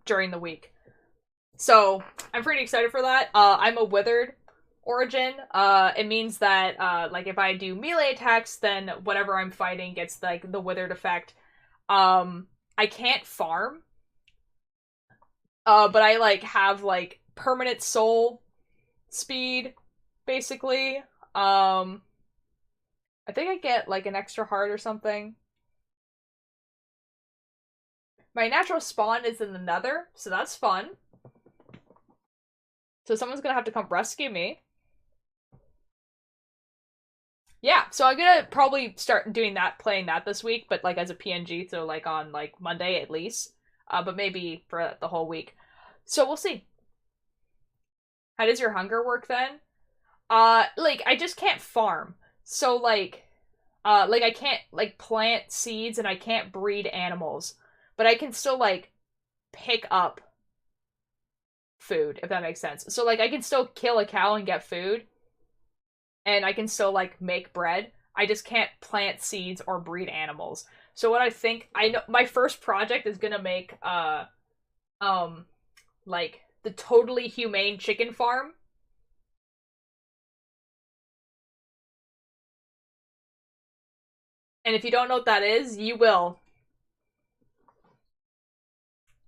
during the week. So, I'm pretty excited for that. I'm a Withered Origin. It means that, like, if I do melee attacks, then whatever I'm fighting gets, like, the Withered effect. I can't farm. But I, like, have, like, permanent soul speed, basically. I think I get, like, an extra heart or something. My natural spawn is in the Nether, so that's fun. So someone's gonna have to come rescue me. Yeah, so I'm gonna probably start doing that, playing that this week, but like as a PNG, so like on like Monday at least. But maybe for the whole week. So we'll see. How does your hunger work then? Like I just can't farm. So like I can't like plant seeds and I can't breed animals. But I can still like pick up food, if that makes sense. So, like, I can still kill a cow and get food. And I can still, like, make bread. I just can't plant seeds or breed animals. So what I think, I know, my first project is gonna make, like, the totally humane chicken farm. And if you don't know what that is, you will.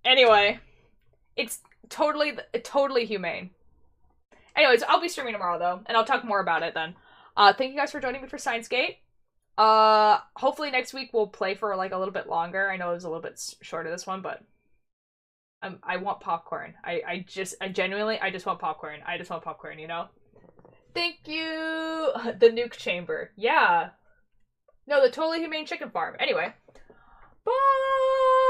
Anyway, it's totally humane. Anyways, I'll be streaming tomorrow though, and I'll talk more about it then. Thank you guys for joining me for Science Gate. Hopefully next week we'll play for like a little bit longer. I know it was a little bit shorter this one, but I want popcorn. I genuinely just want popcorn. I just want popcorn, you know? Thank you! The nuke chamber. Yeah. No, the totally humane chicken farm. Anyway. Bye!